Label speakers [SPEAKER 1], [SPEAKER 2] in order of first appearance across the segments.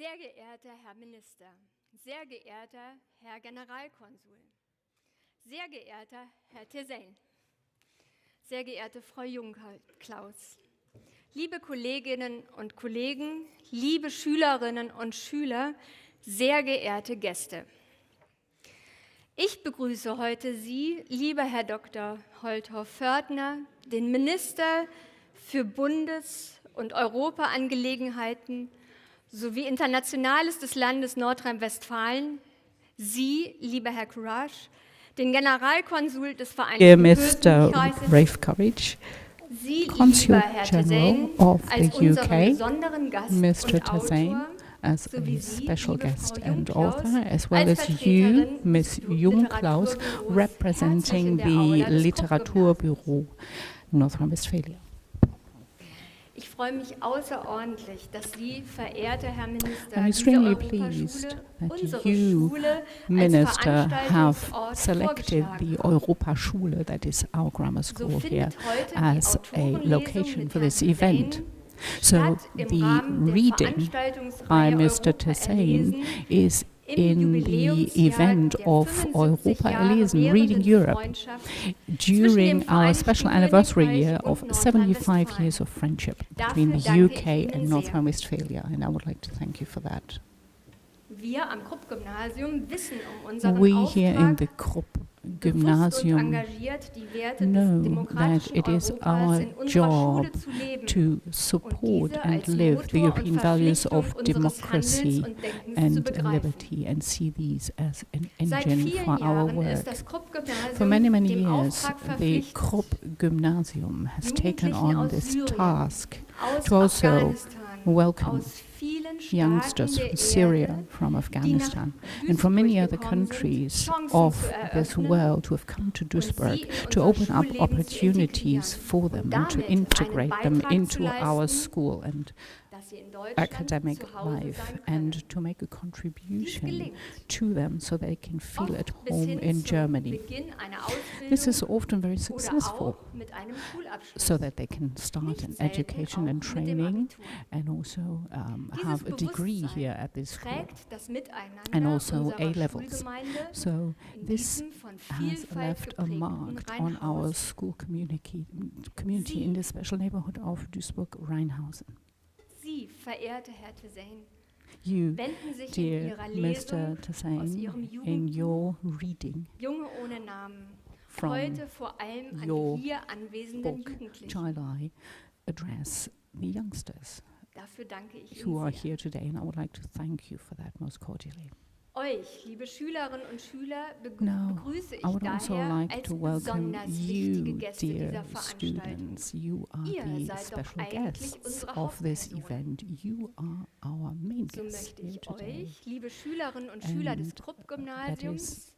[SPEAKER 1] Sehr geehrter Herr Minister, sehr geehrter Herr Generalkonsul, sehr geehrter Herr Tasane, sehr geehrte Frau Jungklaus, liebe Kolleginnen und Kollegen, liebe Schülerinnen und Schüler, sehr geehrte Gäste. Ich begrüße heute Sie, lieber Herr Dr. Holthoff-Pförtner, den Minister für Bundes- und Europaangelegenheiten sowie Internationales des Landes Nordrhein-Westfalen, Sie, lieber Herr Courage, den Generalkonsul des Vereinigten Königreiches, Sie, lieber Herr Tasane, als unseren besonderen Gast und Autor,
[SPEAKER 2] as a special guest and author, as well as you, Miss Jungklaus, representing the Literaturbüro Nordrhein-Westfalen.
[SPEAKER 1] Ich freue mich außerordentlich, dass Sie, verehrter Herr Minister,
[SPEAKER 2] I'm extremely pleased that you, Minister, have selected the Europaschule, that is our grammar school here, as a location for this event. So the reading by Mr. Tasane is in the event of Europa, erlesen, Reading Europe, during our special anniversary year of 75 years of friendship between the UK and North Rhine-Westphalia, and I would like to thank you for that. We here in the Krupp Gymnasium know that it is our job to support and live the European values of democracy and liberty and see these as an engine for our work. For many, many years, the Krupp Gymnasium has taken on this task to also welcome youngsters from Syria, from Afghanistan, and from many other countries of this world who have come to Duisburg to open up opportunities for them and to integrate them into our school and academic life and to make a contribution to them so they can feel at home in Germany. This is often very successful, so that they can start an education and training and also have a degree here at this school and also A-levels. So this has left a mark on our school community in the special neighborhood of Duisburg-Rheinhausen.
[SPEAKER 1] Sie, verehrter Herr Tasane,
[SPEAKER 2] you, dear Mr. Tasane, in your reading from your book, shall I address the youngsters who are here today, and I would like to thank you for that most cordially.
[SPEAKER 1] Euch, liebe Schülerinnen und Schüler, begrüße ich
[SPEAKER 2] I would also
[SPEAKER 1] daher
[SPEAKER 2] like
[SPEAKER 1] als
[SPEAKER 2] to welcome
[SPEAKER 1] besonders
[SPEAKER 2] you,
[SPEAKER 1] wichtige Gäste
[SPEAKER 2] dear
[SPEAKER 1] dieser Veranstaltung.
[SPEAKER 2] students. You are the special guests of this event. You are our main
[SPEAKER 1] So
[SPEAKER 2] guests
[SPEAKER 1] möchte
[SPEAKER 2] here
[SPEAKER 1] ich
[SPEAKER 2] today.
[SPEAKER 1] euch, liebe Schülerinnen und Schüler des Krupp-Gymnasiums,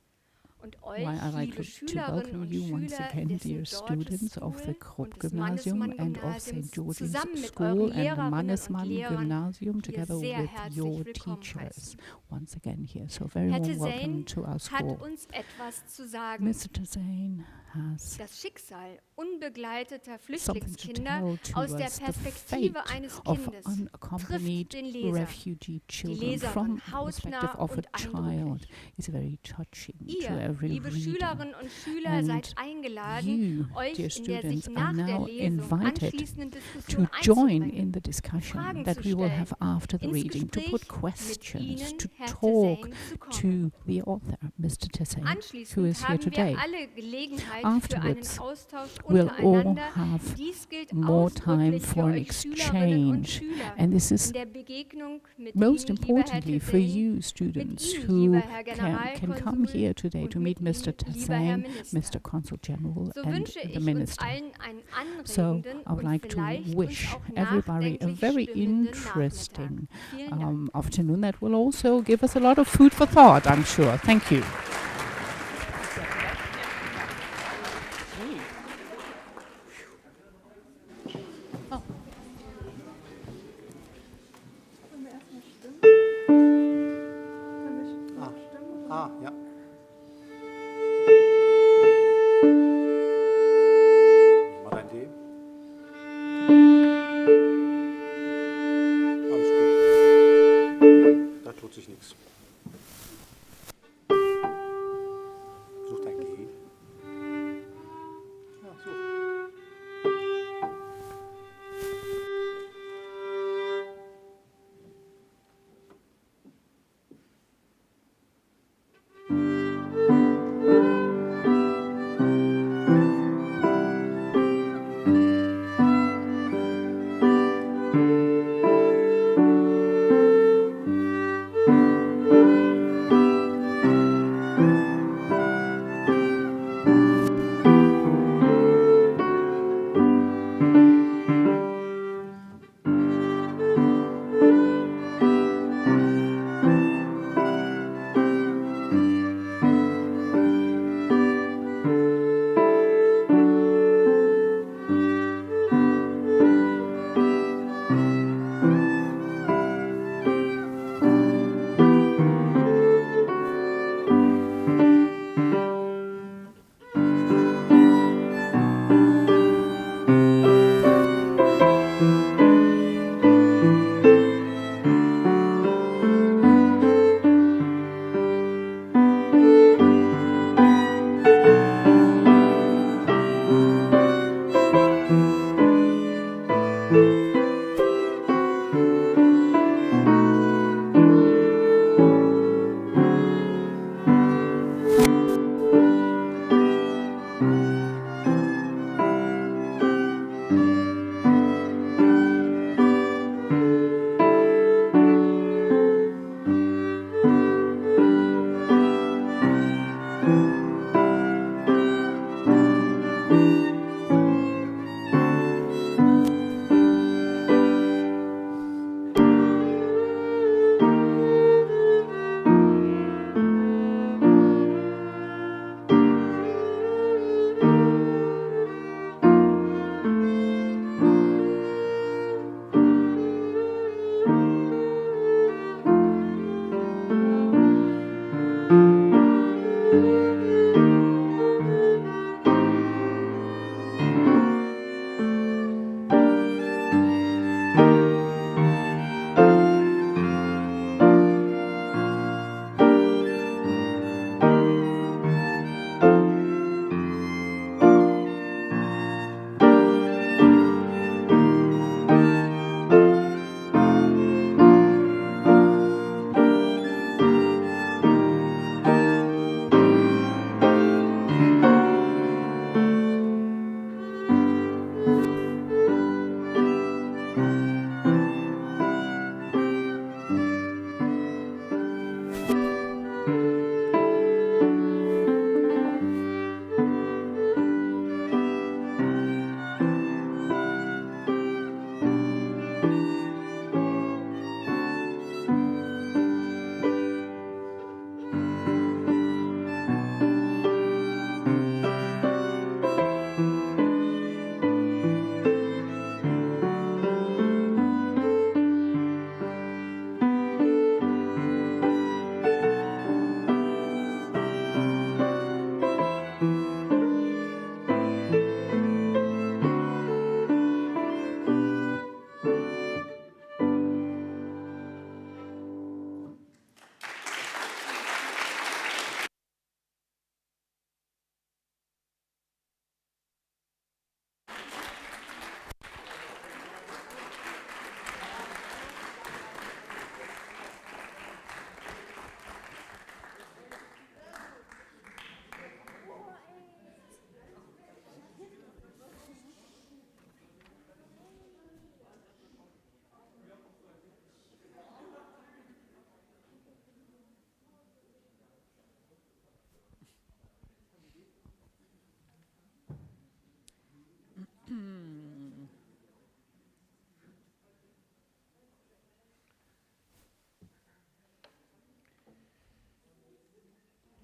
[SPEAKER 1] und euch,
[SPEAKER 2] Why I like
[SPEAKER 1] liebe
[SPEAKER 2] to
[SPEAKER 1] Schülerinnen
[SPEAKER 2] welcome
[SPEAKER 1] und
[SPEAKER 2] you once
[SPEAKER 1] Schüler
[SPEAKER 2] again,
[SPEAKER 1] des
[SPEAKER 2] dear students of the
[SPEAKER 1] School
[SPEAKER 2] Krupp
[SPEAKER 1] und des
[SPEAKER 2] Gymnasium and of
[SPEAKER 1] Mannesmann-Gymnasiums,
[SPEAKER 2] St. George's
[SPEAKER 1] zusammen mit
[SPEAKER 2] School
[SPEAKER 1] euren
[SPEAKER 2] and the
[SPEAKER 1] Lehrerinnen und
[SPEAKER 2] Mannesmann
[SPEAKER 1] Lehrern
[SPEAKER 2] Gymnasium,
[SPEAKER 1] hier
[SPEAKER 2] together
[SPEAKER 1] sehr
[SPEAKER 2] with
[SPEAKER 1] herzlich
[SPEAKER 2] your
[SPEAKER 1] willkommen
[SPEAKER 2] teachers,
[SPEAKER 1] heißen.
[SPEAKER 2] once again here. So very
[SPEAKER 1] Herr
[SPEAKER 2] warm welcome
[SPEAKER 1] Tasane
[SPEAKER 2] to our
[SPEAKER 1] hat
[SPEAKER 2] school.
[SPEAKER 1] uns etwas zu sagen.
[SPEAKER 2] Mr. Tasane has
[SPEAKER 1] Das Schicksal unbegleiteter
[SPEAKER 2] something to
[SPEAKER 1] Flüchtlingskinder
[SPEAKER 2] tell to
[SPEAKER 1] aus der
[SPEAKER 2] us. The
[SPEAKER 1] Perspektive
[SPEAKER 2] fate
[SPEAKER 1] eines
[SPEAKER 2] of
[SPEAKER 1] Kindes
[SPEAKER 2] unaccompanied
[SPEAKER 1] trifft den Leser.
[SPEAKER 2] refugee children
[SPEAKER 1] Leserin
[SPEAKER 2] from the perspective
[SPEAKER 1] hautnah
[SPEAKER 2] of a
[SPEAKER 1] und
[SPEAKER 2] child
[SPEAKER 1] eindrücklich.
[SPEAKER 2] is very touching to
[SPEAKER 1] Ihr,
[SPEAKER 2] every
[SPEAKER 1] liebe
[SPEAKER 2] reader.
[SPEAKER 1] Schülerinnen und Schüler,
[SPEAKER 2] And
[SPEAKER 1] seid eingeladen,
[SPEAKER 2] you,
[SPEAKER 1] euch
[SPEAKER 2] dear
[SPEAKER 1] in der
[SPEAKER 2] students,
[SPEAKER 1] sich
[SPEAKER 2] are
[SPEAKER 1] nach der
[SPEAKER 2] now
[SPEAKER 1] Lesung
[SPEAKER 2] invited
[SPEAKER 1] anschließenden
[SPEAKER 2] to
[SPEAKER 1] Diskussion
[SPEAKER 2] join
[SPEAKER 1] einzubringen,
[SPEAKER 2] in the discussion
[SPEAKER 1] Fragen
[SPEAKER 2] that
[SPEAKER 1] zu
[SPEAKER 2] we will
[SPEAKER 1] stellen,
[SPEAKER 2] have after the
[SPEAKER 1] ins
[SPEAKER 2] reading, to put
[SPEAKER 1] Gespräch
[SPEAKER 2] questions,
[SPEAKER 1] mit Ihnen,
[SPEAKER 2] to
[SPEAKER 1] Herr
[SPEAKER 2] talk
[SPEAKER 1] Tasane, zu kommen.
[SPEAKER 2] to the author, Mr. Tasane, who
[SPEAKER 1] Anschließend
[SPEAKER 2] is here
[SPEAKER 1] haben wir
[SPEAKER 2] today.
[SPEAKER 1] alle Gelegenheit
[SPEAKER 2] Afterwards,
[SPEAKER 1] für einen Austausch
[SPEAKER 2] we'll all
[SPEAKER 1] untereinander.
[SPEAKER 2] have
[SPEAKER 1] Dies gilt
[SPEAKER 2] more time
[SPEAKER 1] ausdrücklich für
[SPEAKER 2] for an
[SPEAKER 1] euch Schülerinnen und
[SPEAKER 2] exchange,
[SPEAKER 1] Schüler
[SPEAKER 2] and this is
[SPEAKER 1] in der Begegnung mit
[SPEAKER 2] most
[SPEAKER 1] Ihnen, lieber Herr
[SPEAKER 2] importantly for
[SPEAKER 1] Tasane,
[SPEAKER 2] you
[SPEAKER 1] mit
[SPEAKER 2] students
[SPEAKER 1] Ihnen,
[SPEAKER 2] who
[SPEAKER 1] lieber Herr
[SPEAKER 2] can come
[SPEAKER 1] Generalkonsul,
[SPEAKER 2] here today to
[SPEAKER 1] und
[SPEAKER 2] meet
[SPEAKER 1] mit
[SPEAKER 2] Mr.
[SPEAKER 1] Ihnen, lieber Herr
[SPEAKER 2] Tasane,
[SPEAKER 1] Minister.
[SPEAKER 2] Mr. Consul General,
[SPEAKER 1] So
[SPEAKER 2] and
[SPEAKER 1] wünsche
[SPEAKER 2] the
[SPEAKER 1] ich uns
[SPEAKER 2] Minister.
[SPEAKER 1] allen einen
[SPEAKER 2] So
[SPEAKER 1] anregenden
[SPEAKER 2] I would
[SPEAKER 1] und
[SPEAKER 2] like to
[SPEAKER 1] vielleicht uns
[SPEAKER 2] wish
[SPEAKER 1] auch
[SPEAKER 2] everybody a
[SPEAKER 1] nachdenklich
[SPEAKER 2] very
[SPEAKER 1] stimmenden
[SPEAKER 2] interesting
[SPEAKER 1] Nachmittag. Vielen Dank.
[SPEAKER 2] afternoon that will also give us a lot of food for thought, I'm sure. Thank you.
[SPEAKER 3] Ja. Mal dein Tee. Alles gut.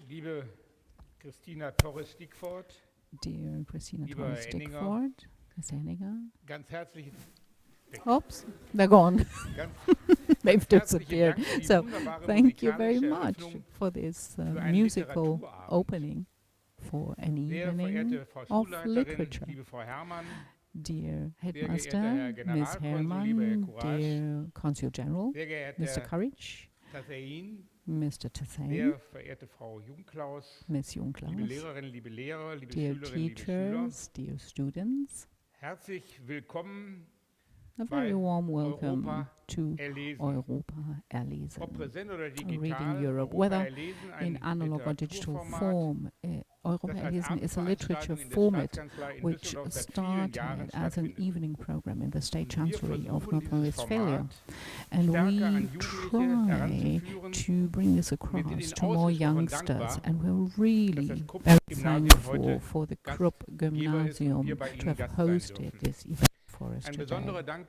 [SPEAKER 4] Liebe Christina Torres-Stickford,
[SPEAKER 2] Dear Christina
[SPEAKER 4] lieber
[SPEAKER 2] Torres-Stickford, Mr. Henninger.
[SPEAKER 4] ganz herzlichen
[SPEAKER 2] Oops, they're gone.
[SPEAKER 4] ganz
[SPEAKER 2] They've
[SPEAKER 4] herzlichen
[SPEAKER 2] disappeared.
[SPEAKER 4] Dank für die
[SPEAKER 2] So,
[SPEAKER 4] wunderbare
[SPEAKER 2] thank you very
[SPEAKER 4] musikalische
[SPEAKER 2] much
[SPEAKER 4] Eröffnung
[SPEAKER 2] for this
[SPEAKER 4] für einen
[SPEAKER 2] musical
[SPEAKER 4] Literaturabend.
[SPEAKER 2] opening for an
[SPEAKER 4] Sehr
[SPEAKER 2] evening
[SPEAKER 4] verehrte Frau
[SPEAKER 2] of
[SPEAKER 4] Schulleiterin,
[SPEAKER 2] literature.
[SPEAKER 4] liebe Frau Herrmann,
[SPEAKER 2] Dear
[SPEAKER 4] geehrter Herr
[SPEAKER 2] Headmaster, Ms.
[SPEAKER 4] Generalkonsul, lieber Herr
[SPEAKER 2] Herrmann,
[SPEAKER 4] Courage,
[SPEAKER 2] dear Consul General,
[SPEAKER 4] sehr geehrter
[SPEAKER 2] Mr.
[SPEAKER 4] Herr
[SPEAKER 2] Courage,
[SPEAKER 4] Tasane,
[SPEAKER 2] Mr. Tasane,
[SPEAKER 4] sehr verehrte Frau Jungklaus,
[SPEAKER 2] Miss
[SPEAKER 4] liebe
[SPEAKER 2] Jungklaus,
[SPEAKER 4] Lehrerinnen, liebe Lehrer, liebe
[SPEAKER 2] dear
[SPEAKER 4] Schülerinnen, liebe Schüler,
[SPEAKER 2] teachers, dear students,
[SPEAKER 4] herzlich willkommen
[SPEAKER 2] a very
[SPEAKER 4] bei
[SPEAKER 2] warm welcome
[SPEAKER 4] Europa
[SPEAKER 2] to
[SPEAKER 4] erlesen.
[SPEAKER 2] Europa erlesen.
[SPEAKER 4] Ob präsent oder
[SPEAKER 2] Reading
[SPEAKER 4] digital,
[SPEAKER 2] Europe,
[SPEAKER 4] Europa
[SPEAKER 2] whether
[SPEAKER 4] erlesen,
[SPEAKER 2] in
[SPEAKER 4] ein
[SPEAKER 2] analog or digital
[SPEAKER 4] Literaturformat,
[SPEAKER 2] form. Europa
[SPEAKER 4] das als
[SPEAKER 2] Erlesen is a literature
[SPEAKER 4] Abendveranstaltung in der
[SPEAKER 2] format
[SPEAKER 4] Staatskanzlei in
[SPEAKER 2] which
[SPEAKER 4] Düsseldorf seit vielen Jahren
[SPEAKER 2] started as an
[SPEAKER 4] stattfindet.
[SPEAKER 2] evening program in the State
[SPEAKER 4] Und wir
[SPEAKER 2] Chancellery of
[SPEAKER 4] versuchen,
[SPEAKER 2] North
[SPEAKER 4] dieses
[SPEAKER 2] Rhine-Westphalia,
[SPEAKER 4] Format
[SPEAKER 2] and
[SPEAKER 4] stärker an
[SPEAKER 2] we
[SPEAKER 4] Jugendliche
[SPEAKER 2] try
[SPEAKER 4] heranzuführen.
[SPEAKER 2] to bring this
[SPEAKER 4] sind
[SPEAKER 2] across
[SPEAKER 4] Ihnen
[SPEAKER 2] to more
[SPEAKER 4] außerordentlich
[SPEAKER 2] youngsters,
[SPEAKER 4] dankbar,
[SPEAKER 2] and we're
[SPEAKER 4] dass
[SPEAKER 2] really
[SPEAKER 4] das Krupp
[SPEAKER 2] very
[SPEAKER 4] Gymnasium
[SPEAKER 2] thankful
[SPEAKER 4] heute
[SPEAKER 2] for the
[SPEAKER 4] Gastgeber
[SPEAKER 2] Krupp
[SPEAKER 4] ist und
[SPEAKER 2] Gymnasium
[SPEAKER 4] wir bei
[SPEAKER 2] to
[SPEAKER 4] Ihnen
[SPEAKER 2] have
[SPEAKER 4] Gast sein
[SPEAKER 2] hosted
[SPEAKER 4] dürfen.
[SPEAKER 2] this event for us
[SPEAKER 4] Ein
[SPEAKER 2] today.
[SPEAKER 4] besonderer Dank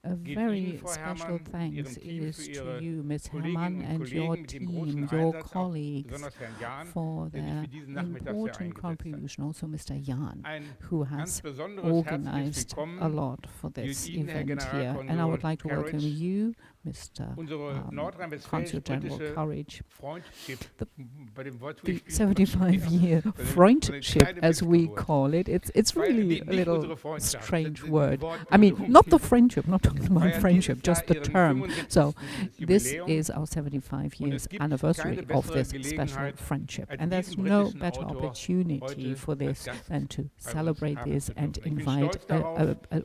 [SPEAKER 2] A
[SPEAKER 4] geht
[SPEAKER 2] very
[SPEAKER 4] Ihnen, Frau
[SPEAKER 2] special
[SPEAKER 4] Herrmann,
[SPEAKER 2] thanks
[SPEAKER 4] Ihrem Team
[SPEAKER 2] is
[SPEAKER 4] für
[SPEAKER 2] to
[SPEAKER 4] Ihre
[SPEAKER 2] you, Ms.
[SPEAKER 4] Kolleginnen
[SPEAKER 2] Herrmann,
[SPEAKER 4] und
[SPEAKER 2] and
[SPEAKER 4] Kollegen
[SPEAKER 2] your
[SPEAKER 4] mit dem
[SPEAKER 2] team,
[SPEAKER 4] großen
[SPEAKER 2] your
[SPEAKER 4] Einsatz, auch
[SPEAKER 2] colleagues,
[SPEAKER 4] besonders Herrn Jahn,
[SPEAKER 2] for
[SPEAKER 4] der sich
[SPEAKER 2] their
[SPEAKER 4] für diesen Nachmittag sehr
[SPEAKER 2] important
[SPEAKER 4] eingesetzt hat.
[SPEAKER 2] contribution. Also Mr. Jan,
[SPEAKER 4] Ein
[SPEAKER 2] who
[SPEAKER 4] ganz
[SPEAKER 2] has
[SPEAKER 4] besonderes herzliches
[SPEAKER 2] organized a
[SPEAKER 4] Willkommen
[SPEAKER 2] lot for
[SPEAKER 4] gilt
[SPEAKER 2] this
[SPEAKER 4] Ihnen, Herr
[SPEAKER 2] event here. And I would
[SPEAKER 4] Generalkonsul
[SPEAKER 2] like to welcome
[SPEAKER 4] Courage,
[SPEAKER 2] you, Mr.
[SPEAKER 4] unsere
[SPEAKER 2] Consul General
[SPEAKER 4] nordrhein-westfälisch-britische
[SPEAKER 2] Courage.
[SPEAKER 4] Freundship,
[SPEAKER 2] The-
[SPEAKER 4] bei dem Wort
[SPEAKER 2] The
[SPEAKER 4] will ich
[SPEAKER 2] 75-year
[SPEAKER 4] von den
[SPEAKER 2] friendship,
[SPEAKER 4] kleinen
[SPEAKER 2] as we
[SPEAKER 4] Missgeburt.
[SPEAKER 2] call it. It's
[SPEAKER 4] Feiern
[SPEAKER 2] really
[SPEAKER 4] die
[SPEAKER 2] a
[SPEAKER 4] nicht
[SPEAKER 2] little
[SPEAKER 4] unsere Freundschaft,
[SPEAKER 2] strange
[SPEAKER 4] das
[SPEAKER 2] word.
[SPEAKER 4] Wort
[SPEAKER 2] I mean,
[SPEAKER 4] Bildung.
[SPEAKER 2] not the friendship, not talking about
[SPEAKER 4] Feiern
[SPEAKER 2] friendship,
[SPEAKER 4] dieses
[SPEAKER 2] just
[SPEAKER 4] Jahr
[SPEAKER 2] the
[SPEAKER 4] ihren
[SPEAKER 2] term. So
[SPEAKER 4] 75.
[SPEAKER 2] this
[SPEAKER 4] Jubiläum.
[SPEAKER 2] is our 75
[SPEAKER 4] Und
[SPEAKER 2] years
[SPEAKER 4] es gibt
[SPEAKER 2] anniversary
[SPEAKER 4] keine
[SPEAKER 2] of
[SPEAKER 4] bessere
[SPEAKER 2] this special
[SPEAKER 4] Gelegenheit,
[SPEAKER 2] friendship.
[SPEAKER 4] als
[SPEAKER 2] And there's
[SPEAKER 4] diesen
[SPEAKER 2] no
[SPEAKER 4] britischen
[SPEAKER 2] better
[SPEAKER 4] Autor
[SPEAKER 2] opportunity
[SPEAKER 4] heute
[SPEAKER 2] for
[SPEAKER 4] als
[SPEAKER 2] this
[SPEAKER 4] Gast
[SPEAKER 2] than to
[SPEAKER 4] bei uns
[SPEAKER 2] celebrate
[SPEAKER 4] haben
[SPEAKER 2] this
[SPEAKER 4] zu
[SPEAKER 2] and
[SPEAKER 4] dürfen. Ich bin
[SPEAKER 2] invite
[SPEAKER 4] stolz darauf,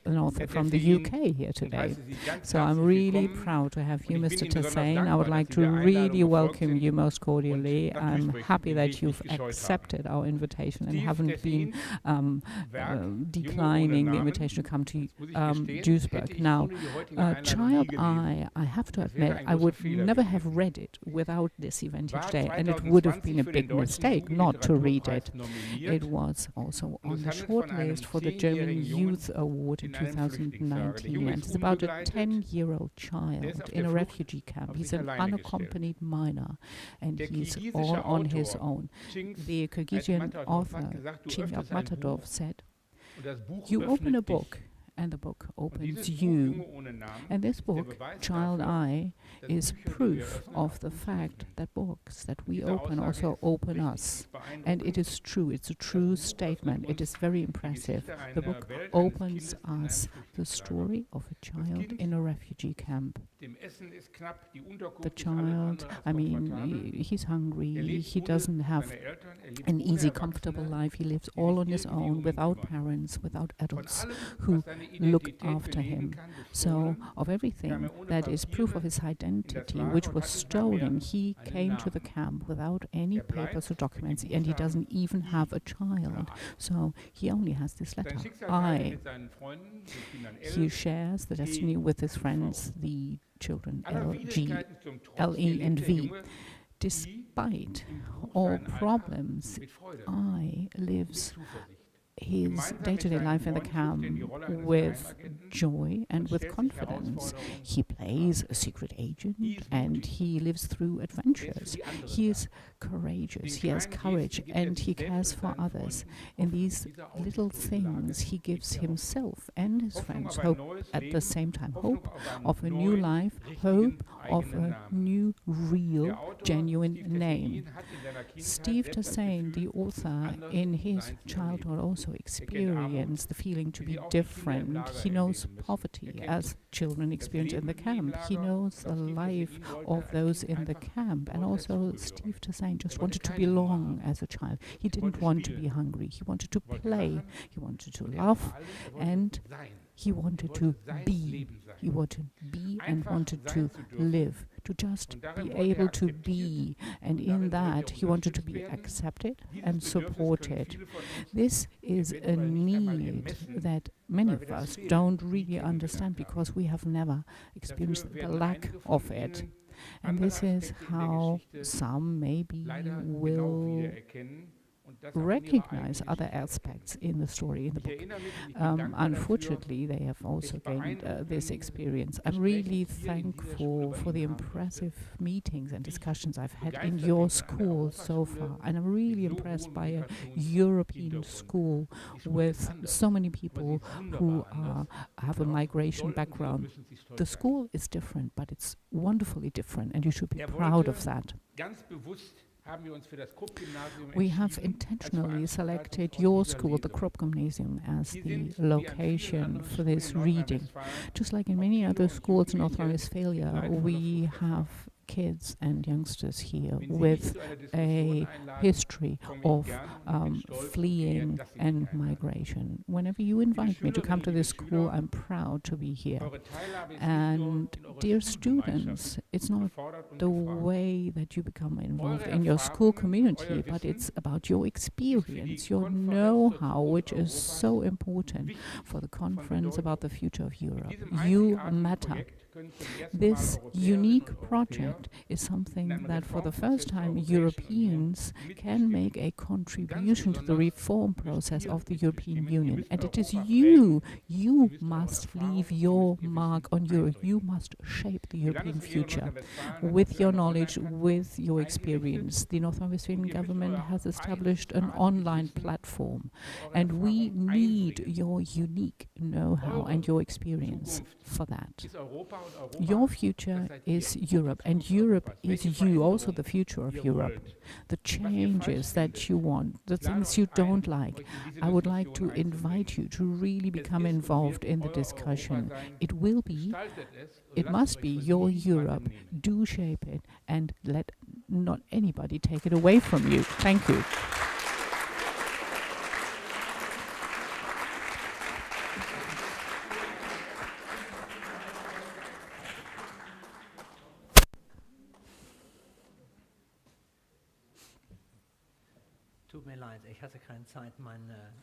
[SPEAKER 2] an author from the
[SPEAKER 4] erkläre Ihnen
[SPEAKER 2] UK here
[SPEAKER 4] und
[SPEAKER 2] today.
[SPEAKER 4] heiße Sie ganz
[SPEAKER 2] So I'm
[SPEAKER 4] herzlich
[SPEAKER 2] really
[SPEAKER 4] willkommen.
[SPEAKER 2] proud to have you,
[SPEAKER 4] Und ich bin
[SPEAKER 2] Mr.
[SPEAKER 4] Ihnen besonders
[SPEAKER 2] Tasane. I
[SPEAKER 4] dankbar,
[SPEAKER 2] would like
[SPEAKER 4] dass
[SPEAKER 2] to
[SPEAKER 4] Sie der
[SPEAKER 2] really
[SPEAKER 4] Einladung gefolgt
[SPEAKER 2] welcome
[SPEAKER 4] sind
[SPEAKER 2] you most cordially.
[SPEAKER 4] und
[SPEAKER 2] I'm
[SPEAKER 4] natürlich
[SPEAKER 2] happy
[SPEAKER 4] den
[SPEAKER 2] that
[SPEAKER 4] Weg
[SPEAKER 2] you've
[SPEAKER 4] nicht gescheut haben.
[SPEAKER 2] accepted our invitation and
[SPEAKER 4] Steve
[SPEAKER 2] haven't been
[SPEAKER 4] Tasane, Werk,
[SPEAKER 2] declining the
[SPEAKER 4] Namen,
[SPEAKER 2] invitation to come to
[SPEAKER 4] das muss ich gestehen, hätte
[SPEAKER 2] Duisburg.
[SPEAKER 4] ich
[SPEAKER 2] Now,
[SPEAKER 4] ohne die heutige Einladung nie
[SPEAKER 2] Child
[SPEAKER 4] gelesen.
[SPEAKER 2] I have to
[SPEAKER 4] Das wäre
[SPEAKER 2] admit,
[SPEAKER 4] ein
[SPEAKER 2] I would
[SPEAKER 4] großer Fehler
[SPEAKER 2] never
[SPEAKER 4] gewesen.
[SPEAKER 2] have read it without this event here
[SPEAKER 4] War
[SPEAKER 2] today, and it would have been a
[SPEAKER 4] 2020 für den
[SPEAKER 2] big
[SPEAKER 4] deutschen
[SPEAKER 2] mistake not to read it.
[SPEAKER 4] Jugendliteraturpreis
[SPEAKER 2] It
[SPEAKER 4] nominiert.
[SPEAKER 2] was also
[SPEAKER 4] Und
[SPEAKER 2] on
[SPEAKER 4] es
[SPEAKER 2] the
[SPEAKER 4] handelt von einem
[SPEAKER 2] shortlist for the German
[SPEAKER 4] 10-jährigen Jungen
[SPEAKER 2] Youth Award in
[SPEAKER 4] in einem Flüchtlingslager. Der
[SPEAKER 2] 2019,
[SPEAKER 4] Junge
[SPEAKER 2] and
[SPEAKER 4] ist
[SPEAKER 2] it's about a
[SPEAKER 4] unbegleitet.
[SPEAKER 2] 10-year-old
[SPEAKER 4] Der ist
[SPEAKER 2] child
[SPEAKER 4] auf
[SPEAKER 2] in
[SPEAKER 4] der
[SPEAKER 2] a
[SPEAKER 4] Flucht
[SPEAKER 2] refugee camp.
[SPEAKER 4] auf
[SPEAKER 2] He's
[SPEAKER 4] sich
[SPEAKER 2] an
[SPEAKER 4] alleine gestellt.
[SPEAKER 2] unaccompanied minor, and
[SPEAKER 4] Der
[SPEAKER 2] he's all
[SPEAKER 4] kirgisische
[SPEAKER 2] on his
[SPEAKER 4] Autor,
[SPEAKER 2] own.
[SPEAKER 4] Chinks,
[SPEAKER 2] The Kyrgyzstan
[SPEAKER 4] Matadov,
[SPEAKER 2] author
[SPEAKER 4] hat gesagt, du
[SPEAKER 2] Chingyap
[SPEAKER 4] öffnest ein
[SPEAKER 2] Matadov
[SPEAKER 4] Buch
[SPEAKER 2] said,
[SPEAKER 4] und das Buch
[SPEAKER 2] "You open a
[SPEAKER 4] öffnet dich.
[SPEAKER 2] book, and the book
[SPEAKER 4] Und
[SPEAKER 2] opens
[SPEAKER 4] dieses Buch,
[SPEAKER 2] you."
[SPEAKER 4] Junge ohne Namen,
[SPEAKER 2] And this
[SPEAKER 4] ist der
[SPEAKER 2] book,
[SPEAKER 4] Beweis
[SPEAKER 2] Child
[SPEAKER 4] dafür,
[SPEAKER 2] I,
[SPEAKER 4] dass
[SPEAKER 2] is
[SPEAKER 4] Bücher, die wir
[SPEAKER 2] proof
[SPEAKER 4] öffnen,
[SPEAKER 2] of
[SPEAKER 4] auch
[SPEAKER 2] the
[SPEAKER 4] uns
[SPEAKER 2] fact
[SPEAKER 4] öffnen.
[SPEAKER 2] that books that we
[SPEAKER 4] Diese
[SPEAKER 2] open
[SPEAKER 4] Aussage
[SPEAKER 2] also
[SPEAKER 4] ist
[SPEAKER 2] open
[SPEAKER 4] richtig
[SPEAKER 2] us.
[SPEAKER 4] beeindruckend.
[SPEAKER 2] And it is true, it's a true
[SPEAKER 4] Buch
[SPEAKER 2] statement.
[SPEAKER 4] öffnet
[SPEAKER 2] It
[SPEAKER 4] uns
[SPEAKER 2] is very
[SPEAKER 4] die
[SPEAKER 2] impressive.
[SPEAKER 4] Geschichte
[SPEAKER 2] The
[SPEAKER 4] einer
[SPEAKER 2] book
[SPEAKER 4] Welt eines
[SPEAKER 2] opens
[SPEAKER 4] Kindes in einem
[SPEAKER 2] us the
[SPEAKER 4] Flüchtlingslager.
[SPEAKER 2] story of a child
[SPEAKER 4] Kind,
[SPEAKER 2] in a refugee camp.
[SPEAKER 4] Dem Essen ist knapp, die
[SPEAKER 2] The
[SPEAKER 4] Unterkunft ist alles
[SPEAKER 2] child,
[SPEAKER 4] andere als
[SPEAKER 2] I mean,
[SPEAKER 4] komfortabel.
[SPEAKER 2] he's
[SPEAKER 4] Er
[SPEAKER 2] hungry,
[SPEAKER 4] lebt
[SPEAKER 2] he
[SPEAKER 4] ohne
[SPEAKER 2] doesn't have
[SPEAKER 4] seine Eltern, er lebt
[SPEAKER 2] an
[SPEAKER 4] ohne
[SPEAKER 2] easy,
[SPEAKER 4] Erwachsene,
[SPEAKER 2] comfortable life. He lives
[SPEAKER 4] die
[SPEAKER 2] all
[SPEAKER 4] sich
[SPEAKER 2] on his
[SPEAKER 4] irgendwie um
[SPEAKER 2] own
[SPEAKER 4] ihn
[SPEAKER 2] without
[SPEAKER 4] kümmern.
[SPEAKER 2] parents, without
[SPEAKER 4] Von
[SPEAKER 2] adults
[SPEAKER 4] allem,
[SPEAKER 2] who
[SPEAKER 4] was seine
[SPEAKER 2] look
[SPEAKER 4] Identität
[SPEAKER 2] after
[SPEAKER 4] belegen
[SPEAKER 2] him.
[SPEAKER 4] kann,
[SPEAKER 2] So,
[SPEAKER 4] gestohlen,
[SPEAKER 2] of everything
[SPEAKER 4] kam ohne
[SPEAKER 2] that is proof of
[SPEAKER 4] Papiere
[SPEAKER 2] his identity,
[SPEAKER 4] Lager
[SPEAKER 2] which
[SPEAKER 4] und
[SPEAKER 2] was
[SPEAKER 4] hat nicht mal mehr
[SPEAKER 2] stolen, he
[SPEAKER 4] einen
[SPEAKER 2] came to the
[SPEAKER 4] Namen.
[SPEAKER 2] camp without any
[SPEAKER 4] Bleibt
[SPEAKER 2] papers or
[SPEAKER 4] mit dem
[SPEAKER 2] documents, and he
[SPEAKER 4] Buchstaben
[SPEAKER 2] doesn't even have a child.
[SPEAKER 4] I.
[SPEAKER 2] So, he only has this
[SPEAKER 4] Sein
[SPEAKER 2] letter,
[SPEAKER 4] Schicksal teilt er
[SPEAKER 2] I.
[SPEAKER 4] mit seinen Freunden, den Kindern
[SPEAKER 2] He
[SPEAKER 4] L,
[SPEAKER 2] shares the destiny with his friends, the children
[SPEAKER 4] aller
[SPEAKER 2] L, G,
[SPEAKER 4] Widrigkeiten zum Trotz
[SPEAKER 2] L, E,
[SPEAKER 4] erlebt
[SPEAKER 2] and
[SPEAKER 4] der
[SPEAKER 2] V.
[SPEAKER 4] Junge
[SPEAKER 2] Despite
[SPEAKER 4] im Buch
[SPEAKER 2] all
[SPEAKER 4] seinen Alltag
[SPEAKER 2] problems,
[SPEAKER 4] mit Freude,
[SPEAKER 2] I
[SPEAKER 4] mit
[SPEAKER 2] lives
[SPEAKER 4] Zuversicht.
[SPEAKER 2] his
[SPEAKER 4] Gemeinsam mit
[SPEAKER 2] day-to-day
[SPEAKER 4] seinem
[SPEAKER 2] life in the
[SPEAKER 4] Freund
[SPEAKER 2] camp
[SPEAKER 4] schlüpft er in die Rolle eines
[SPEAKER 2] with
[SPEAKER 4] Geheimagenten
[SPEAKER 2] joy and
[SPEAKER 4] und
[SPEAKER 2] with
[SPEAKER 4] stellt sich
[SPEAKER 2] confidence.
[SPEAKER 4] Herausforderungen.
[SPEAKER 2] He plays a secret agent
[SPEAKER 4] He is
[SPEAKER 2] and
[SPEAKER 4] mutig.
[SPEAKER 2] he lives through
[SPEAKER 4] Er ist für
[SPEAKER 2] adventures.
[SPEAKER 4] die anderen
[SPEAKER 2] He
[SPEAKER 4] da.
[SPEAKER 2] is courageous,
[SPEAKER 4] Den
[SPEAKER 2] he has
[SPEAKER 4] kleinen
[SPEAKER 2] courage,
[SPEAKER 4] Gesten gibt er
[SPEAKER 2] and
[SPEAKER 4] sich
[SPEAKER 2] he
[SPEAKER 4] selbst
[SPEAKER 2] cares
[SPEAKER 4] und
[SPEAKER 2] for
[SPEAKER 4] seinen
[SPEAKER 2] others.
[SPEAKER 4] Freunden.
[SPEAKER 2] In
[SPEAKER 4] Hoffnung
[SPEAKER 2] these
[SPEAKER 4] dieser
[SPEAKER 2] little
[SPEAKER 4] aussichtslosen Lage
[SPEAKER 2] things, he
[SPEAKER 4] gibt
[SPEAKER 2] gives
[SPEAKER 4] er Hoffnung.
[SPEAKER 2] himself and his
[SPEAKER 4] Hoffnung
[SPEAKER 2] friends
[SPEAKER 4] auf ein
[SPEAKER 2] hope
[SPEAKER 4] neues
[SPEAKER 2] at the
[SPEAKER 4] Leben,
[SPEAKER 2] same time.
[SPEAKER 4] Hoffnung
[SPEAKER 2] Hope
[SPEAKER 4] auf einen
[SPEAKER 2] of a new
[SPEAKER 4] neuen,
[SPEAKER 2] life,
[SPEAKER 4] richtigen,
[SPEAKER 2] hope of
[SPEAKER 4] eigenen
[SPEAKER 2] a
[SPEAKER 4] Namen.
[SPEAKER 2] new, real,
[SPEAKER 4] Der Autor
[SPEAKER 2] genuine
[SPEAKER 4] Steve
[SPEAKER 2] name.
[SPEAKER 4] Tasane hat in seiner Kindheit
[SPEAKER 2] Steve
[SPEAKER 4] selbst das
[SPEAKER 2] Tasane, the
[SPEAKER 4] Gefühl,
[SPEAKER 2] author,
[SPEAKER 4] anders
[SPEAKER 2] in his
[SPEAKER 4] sein zu
[SPEAKER 2] childhood
[SPEAKER 4] erleben.
[SPEAKER 2] also experienced the feeling to
[SPEAKER 4] wie
[SPEAKER 2] be
[SPEAKER 4] sie auch die Kinder im
[SPEAKER 2] different.
[SPEAKER 4] Lager
[SPEAKER 2] He knows
[SPEAKER 4] erleben müssen.
[SPEAKER 2] poverty
[SPEAKER 4] kennt
[SPEAKER 2] as children experience in the
[SPEAKER 4] Leben wie im
[SPEAKER 2] camp. He
[SPEAKER 4] Lager,
[SPEAKER 2] knows the
[SPEAKER 4] doch Steve
[SPEAKER 2] life
[SPEAKER 4] Tasane wollte
[SPEAKER 2] of
[SPEAKER 4] als
[SPEAKER 2] those
[SPEAKER 4] Kind
[SPEAKER 2] in the
[SPEAKER 4] einfach
[SPEAKER 2] camp. And
[SPEAKER 4] wollte
[SPEAKER 2] also
[SPEAKER 4] dazugehören.
[SPEAKER 2] Steve Tasane just
[SPEAKER 4] wollte
[SPEAKER 2] wanted to
[SPEAKER 4] keine Nummer
[SPEAKER 2] belong
[SPEAKER 4] haben.
[SPEAKER 2] as a child. He didn't
[SPEAKER 4] wollte
[SPEAKER 2] want to
[SPEAKER 4] spielen.
[SPEAKER 2] be hungry. He wanted to
[SPEAKER 4] wollte
[SPEAKER 2] play.
[SPEAKER 4] lachen.
[SPEAKER 2] He wanted to
[SPEAKER 4] Und er
[SPEAKER 2] laugh.
[SPEAKER 4] vor allem, wollte
[SPEAKER 2] and
[SPEAKER 4] sein.
[SPEAKER 2] He wanted to
[SPEAKER 4] wollte sein
[SPEAKER 2] be.
[SPEAKER 4] Leben sein.
[SPEAKER 2] He wanted to be and
[SPEAKER 4] Einfach
[SPEAKER 2] wanted
[SPEAKER 4] sein
[SPEAKER 2] to
[SPEAKER 4] zu dürfen.
[SPEAKER 2] live, to just
[SPEAKER 4] Und darin
[SPEAKER 2] be
[SPEAKER 4] wollte er
[SPEAKER 2] able to
[SPEAKER 4] akzeptiert
[SPEAKER 2] be. And
[SPEAKER 4] und
[SPEAKER 2] in
[SPEAKER 4] darin wollte er
[SPEAKER 2] that, he wanted to
[SPEAKER 4] unterstützt
[SPEAKER 2] be
[SPEAKER 4] werden.
[SPEAKER 2] accepted
[SPEAKER 4] Dieses
[SPEAKER 2] and
[SPEAKER 4] Bedürfnis können
[SPEAKER 2] supported.
[SPEAKER 4] viele von uns
[SPEAKER 2] This is a
[SPEAKER 4] eventuell nicht einmal
[SPEAKER 2] need
[SPEAKER 4] ermessen,
[SPEAKER 2] that many
[SPEAKER 4] weil
[SPEAKER 2] of
[SPEAKER 4] wir das
[SPEAKER 2] us
[SPEAKER 4] Fehlen
[SPEAKER 2] don't
[SPEAKER 4] nie
[SPEAKER 2] really
[SPEAKER 4] kennengelernt
[SPEAKER 2] understand
[SPEAKER 4] haben.
[SPEAKER 2] because we have never
[SPEAKER 4] Dafür
[SPEAKER 2] experienced the
[SPEAKER 4] werden
[SPEAKER 2] lack
[SPEAKER 4] einige von
[SPEAKER 2] of it.
[SPEAKER 4] Ihnen
[SPEAKER 2] And
[SPEAKER 4] andere
[SPEAKER 2] this is
[SPEAKER 4] Aspekte in der
[SPEAKER 2] how
[SPEAKER 4] Geschichte
[SPEAKER 2] some maybe
[SPEAKER 4] leider genau
[SPEAKER 2] will
[SPEAKER 4] wiedererkennen
[SPEAKER 2] recognize other aspects in the story, in the book. Unfortunately, they have also gained this experience. I'm really thankful for the impressive meetings and discussions I've had in your school so far. And I'm really impressed by a European school with so many people who have a migration background. The school is different, but it's wonderfully different, and you should be proud of that. We have intentionally selected your school, the Krupp Gymnasium, as the location for this reading. Just like in many other schools in North Rhine-Westphalia, we have kids and youngsters here with a history of fleeing and migration. Whenever you invite me to come to this school, I'm proud to be here. And dear students, it's not the way that you become involved in your school community, but it's about your experience, your know-how, which is so important for the conference about the future of Europe. You matter. This unique project is something that for the first time Europeans can make a contribution to the reform process of the European Union. And it is you must leave your mark on Europe. You must shape the European future with your knowledge, with your experience. The North Rhine-Westphalian government has established an online platform, and we need your unique know-how and your experience for that. Your future is Europe, and Europe is you, also the future of Europe. The changes that you want, the things you don't like, I would like to invite you to really become involved in the discussion. It must be your Europe. Do shape it and let not anybody take it away from you. Thank you.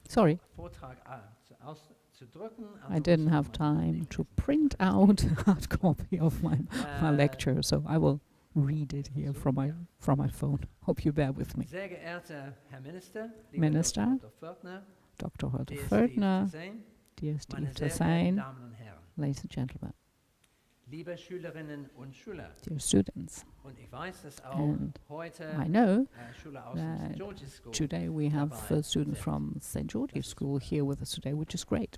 [SPEAKER 2] Sorry, I didn't have time to print out a hard copy of my lecture, so I will read it here from my phone. Hope you bear with me. Minister, Dr. Holthoff-Pförtner, dear Steve Tasane, ladies and gentlemen, dear students, and I know that today we have students from St. George's School here with us today, which is great.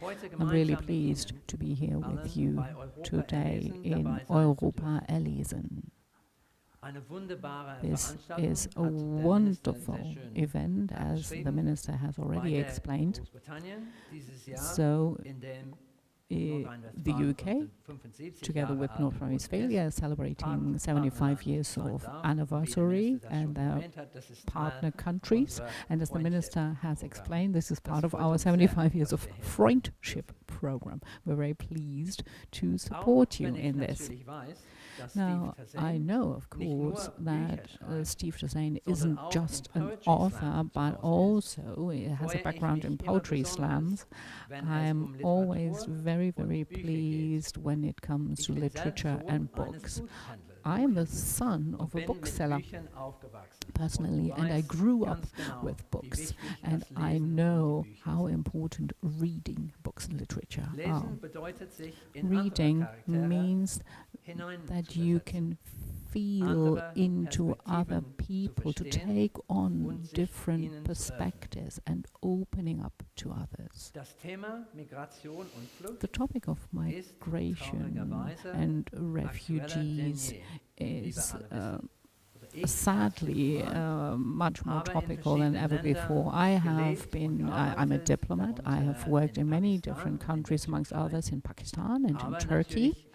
[SPEAKER 2] I'm really pleased to be here with you today in Europa erlesen. This is a wonderful event, as the Minister has already explained. So, the UK, together with North Rhine-Westphalia, is celebrating 75 years of anniversary, and their partner countries. And as the Minister has explained, this is part of our 75 years of friendship program. We're very pleased to support you in this. Now, I know, of course, that Steve Tasane isn't just an author, but also has a background in poetry slams. I'm always very, very pleased when it comes to literature and books. I am the son of a bookseller personally, and I grew up with books, and I know how important reading books and literature are. Reading means that you can feel into other people, to take on different perspectives and opening up to others. The topic of migration and refugees is sadly much more topical than ever before. I'm a diplomat. I have worked in many different countries, amongst others in Pakistan and in Turkey.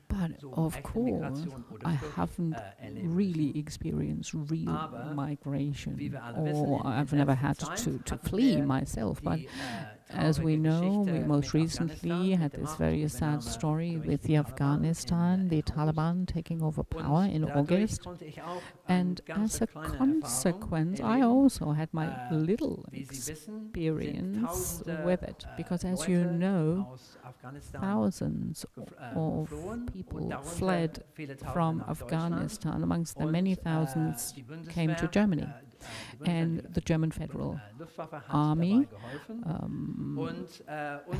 [SPEAKER 2] But of course, I haven't really experienced real migration, or I've never had to flee myself. But As we know, we most recently had this very sad story with the Afghanistan, the Taliban taking over power in August. And as a consequence, I also had my little experience with it. Because as you know, thousands of people fled from Afghanistan. Amongst them, many thousands came to Germany. And the German Federal Army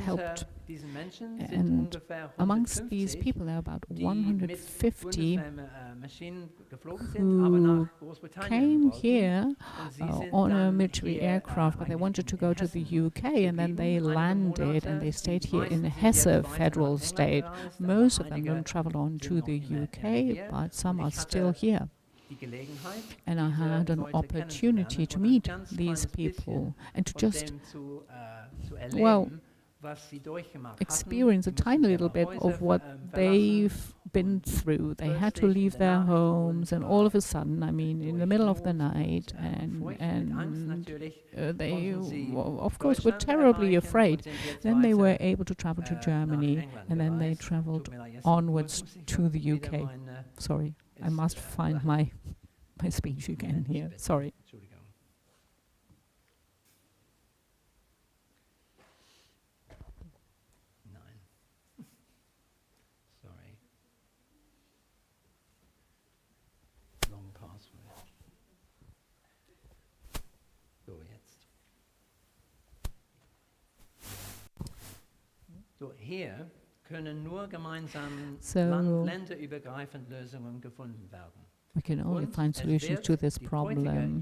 [SPEAKER 2] helped. And amongst these people, there are about 150 who came here on a military aircraft, but they wanted to go to the UK, and then they landed and they stayed here in Hesse federal state. Most of them traveled on to the UK, but some are still here. And I had an opportunity to meet these people and to just, well, experience a tiny little bit of what they've been through. They had to leave their homes, and all of a sudden, I mean, in the middle of the night, and they, of course, were terribly afraid. Then they were able to travel to Germany, and then they traveled onwards to the UK. Sorry, I must find my speech again here. Sorry.
[SPEAKER 5] So, hier können nur gemeinsam
[SPEAKER 2] So
[SPEAKER 5] länderübergreifend Lösungen gefunden werden.
[SPEAKER 2] we can only find solutions to this problem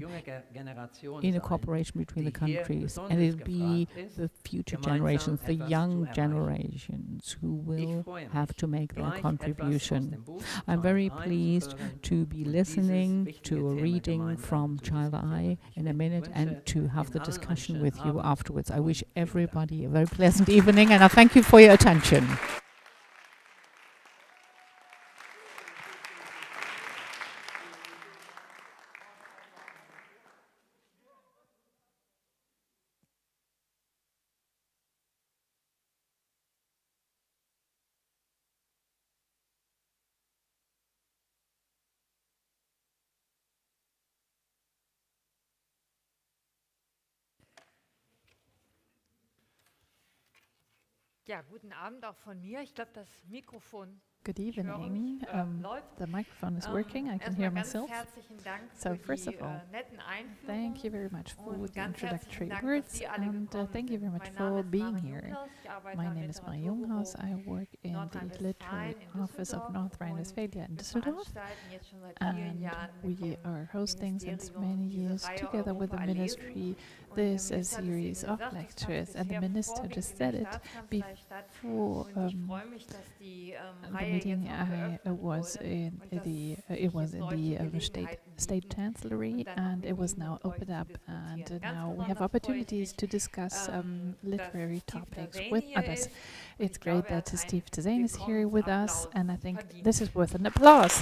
[SPEAKER 2] in a cooperation between the countries, and it'll be the future generations, the young generations, who will have to make their contribution. I'm very pleased to be listening to a reading from Child I in a minute and to have the discussion with you afterwards. I wish everybody a very pleasant evening, and I thank you for your attention.
[SPEAKER 6] Ja, guten Abend auch von mir. Ich glaube, das Mikrofon.
[SPEAKER 7] Good evening. The microphone is working. I can hear myself. So first of all, thank you very much for the introductory words, and thank you very much for being here. My name is Marie Junghaus. I work in the literary office of North Rhine-Westphalia in Düsseldorf, and we are hosting since many years, together with the ministry, this a series of lectures, and the minister just said it before the meeting. I was in the state chancellery, and it was now opened up, and now we have opportunities to discuss literary topics with others. It's great that Steve Tasane is here with us, and I think this is worth an applause.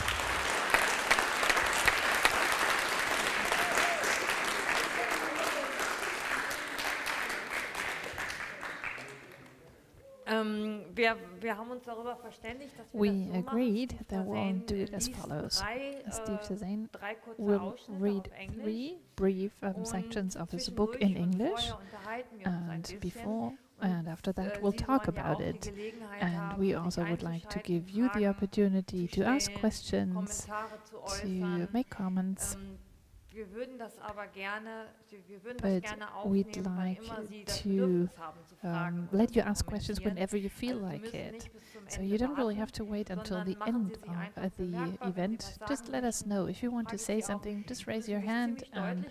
[SPEAKER 7] We agreed that we'll do it as follows. Steve Tasane will read 3 brief sections of his book in English, and after that we'll talk about it. And we also would like to give you the opportunity to ask questions, to make comments. But we'd like to let you ask questions whenever you feel like it. So you don't really have to wait until the end of the event. Just let us know. If you want to say something, just raise your hand. And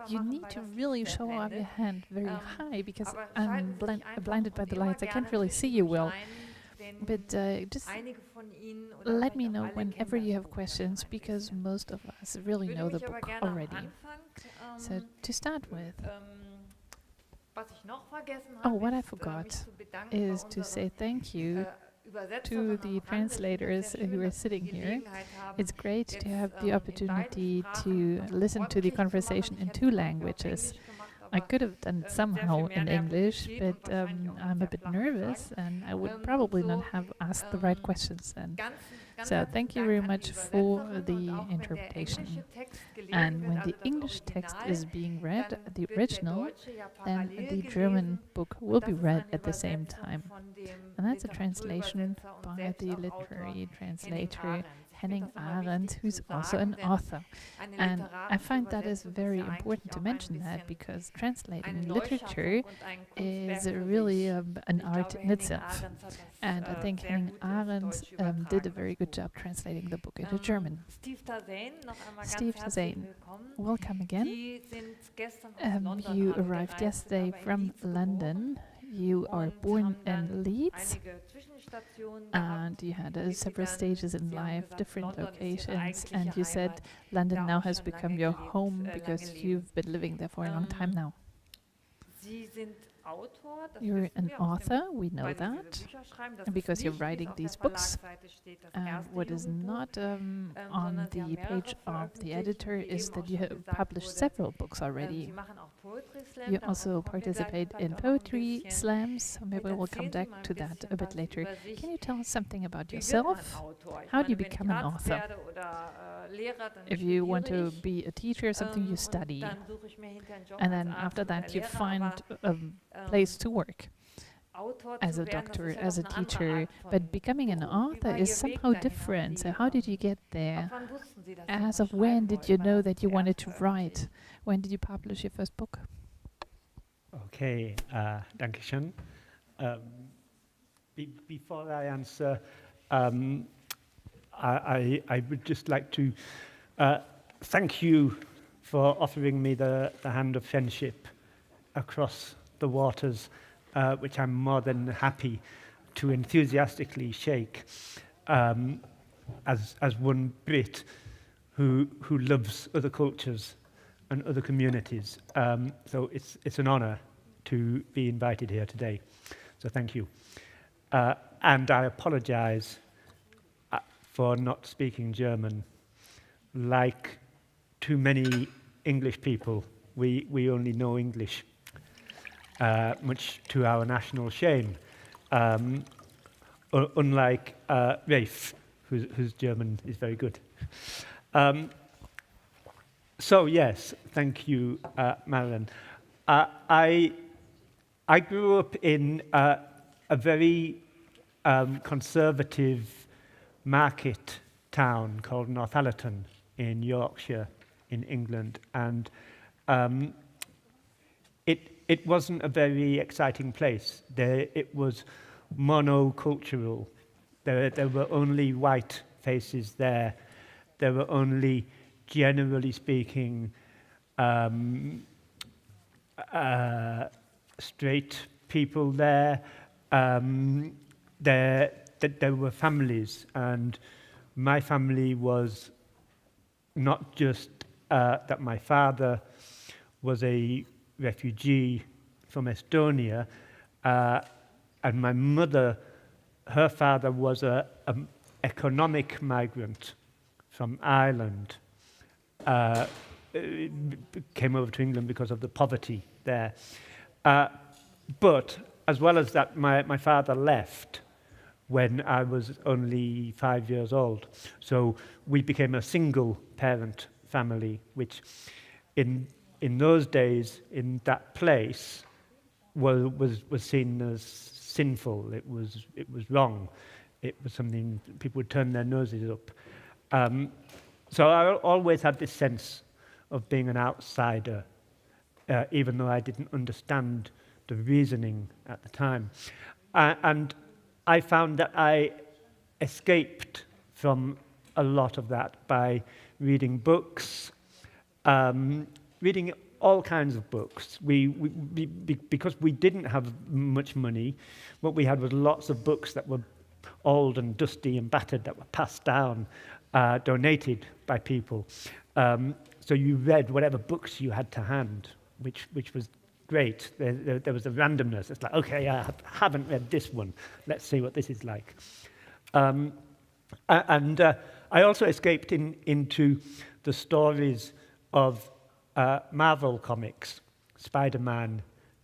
[SPEAKER 7] you need to really show up your hand very high, because I'm blinded by the lights. I can't really see you well. But just let me know whenever you have questions, because most of us really know the book already. So to start with, what I forgot is to say thank you to the translators who are sitting here. It's great to have the opportunity to listen to the conversation in 2 languages. I could have done it somehow in English, but I'm a bit nervous and I would probably not have asked the right questions then. So thank you very much for the interpretation. And when the English text is being read, the original, then the German book will be read at the same time. And that's a translation by the literary translator Henning Arendt, who's also an author. And I find that is very important to mention that, because translating literature is really an art in itself. And I think Henning Arendt did a very good job translating the book into German. Steve Tasane, welcome again. You arrived yesterday from London. You are born in Leeds, and you had several stages in life, different locations, and you said London now has become your home because you've been living there for a long time now. You're an author, we know that, because you're writing these books. And what is not on the page of the editor is that you have published several books already. You also participate in poetry slams. Maybe we'll come back to that a bit later. Can you tell us something about yourself? How do you become an author? If you want to be a teacher or something, you study. And then after that, you find a place to work as a doctor, as a teacher. But becoming an author is somehow different. So how did you get there? As of when did you know that you wanted to write? When did you publish your first book?
[SPEAKER 8] Okay, danke schön. Before I answer, I would just like to thank you for offering me the hand of friendship across the waters, which I'm more than happy to enthusiastically shake as one Brit who loves other cultures and other communities. So it's an honor to be invited here today. So thank you. And I apologize for not speaking German. Like too many English people, we only know English, much to our national shame. Unlike Rafe, whose German is very good. So yes, thank you, Marilyn. I grew up in a very conservative market town called Northallerton in Yorkshire, in England, and it wasn't a very exciting place. It was monocultural. There were only white faces there. There were only, generally speaking, straight people there. There were families, and my family was not just that my father was a refugee from Estonia, and my mother, her father was an economic migrant from Ireland, came over to England because of the poverty there. But as well as that, my father left when I was only 5 years old. So we became a single-parent family, which in those days, in that place, was seen as sinful. It was wrong. It was something people would turn their noses up. So I always had this sense of being an outsider, even though I didn't understand the reasoning at the time. And I found that I escaped from a lot of that by reading books, reading all kinds of books. Because we didn't have much money, what we had was lots of books that were old and dusty and battered that were passed down, donated by people. So you read whatever books you had to hand, which was great. There was a randomness. It's like, okay, I haven't read this one. Let's see what this is like. And I also escaped into the stories of Marvel comics. Spider-Man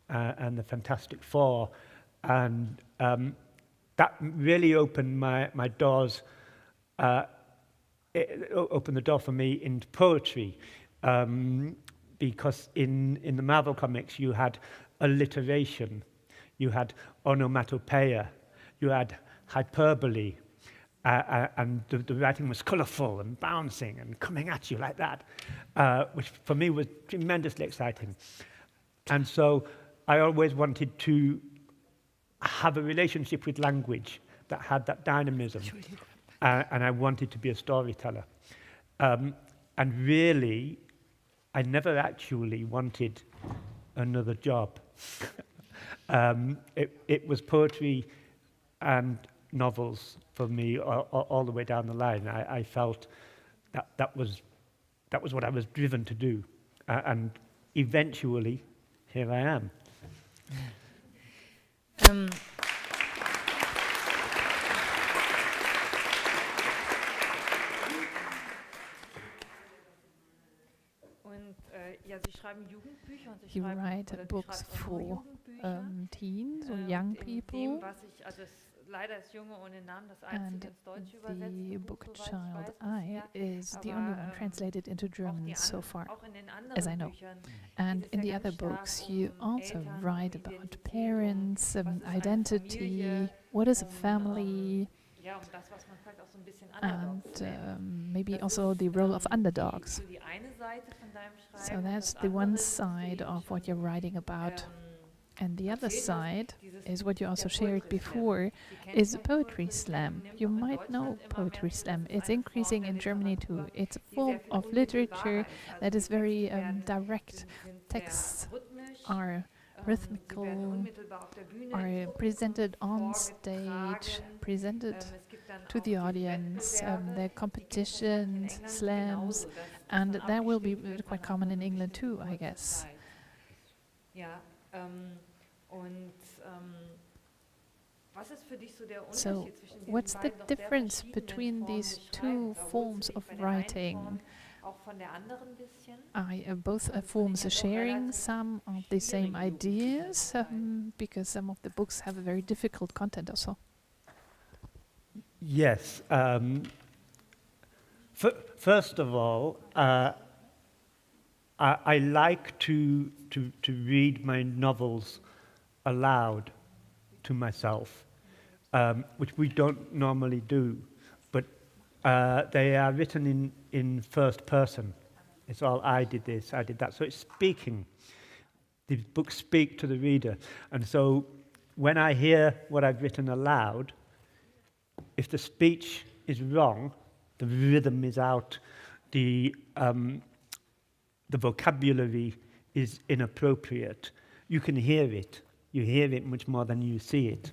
[SPEAKER 8] and the Fantastic Four, and that really opened my doors. It opened the door for me into poetry, because in the Marvel comics you had alliteration, you had onomatopoeia, you had hyperbole, and the writing was colourful and bouncing and coming at you like that, which for me was tremendously exciting. And so I always wanted to have a relationship with language that had that dynamism, and I wanted to be a storyteller. And really, I never actually wanted another job. It was poetry and novels for me all the way down the line. I felt that was what I was driven to do, and eventually, here I am.
[SPEAKER 7] You write books for teens or young people, and the book Child I is the only one translated into German so far, as I know. And in the other books you also write about parents, identity, what is a family, and maybe also the role of underdogs. So that's the one side of what you're writing about. And the other side is what you also shared before, is poetry slam. You might know poetry slam. It's increasing in Germany too. It's a form of literature that is very direct. Texts are rhythmical, are presented on stage, presented to the audience. There are competitions, slams, and that will be quite common in England too, I guess. So, what's the difference between these two forms of writing? Are both forms sharing some of the same ideas? Because some of the books have a very difficult content also.
[SPEAKER 8] Yes. First of all, I like to read my novels aloud to myself, which we don't normally do, but they are written in first person. It's all I did this, I did that. So it's speaking. The books speak to the reader. And so when I hear what I've written aloud, if the speech is wrong, the rhythm is out, the vocabulary is inappropriate, you can hear it. You hear it much more than you see it.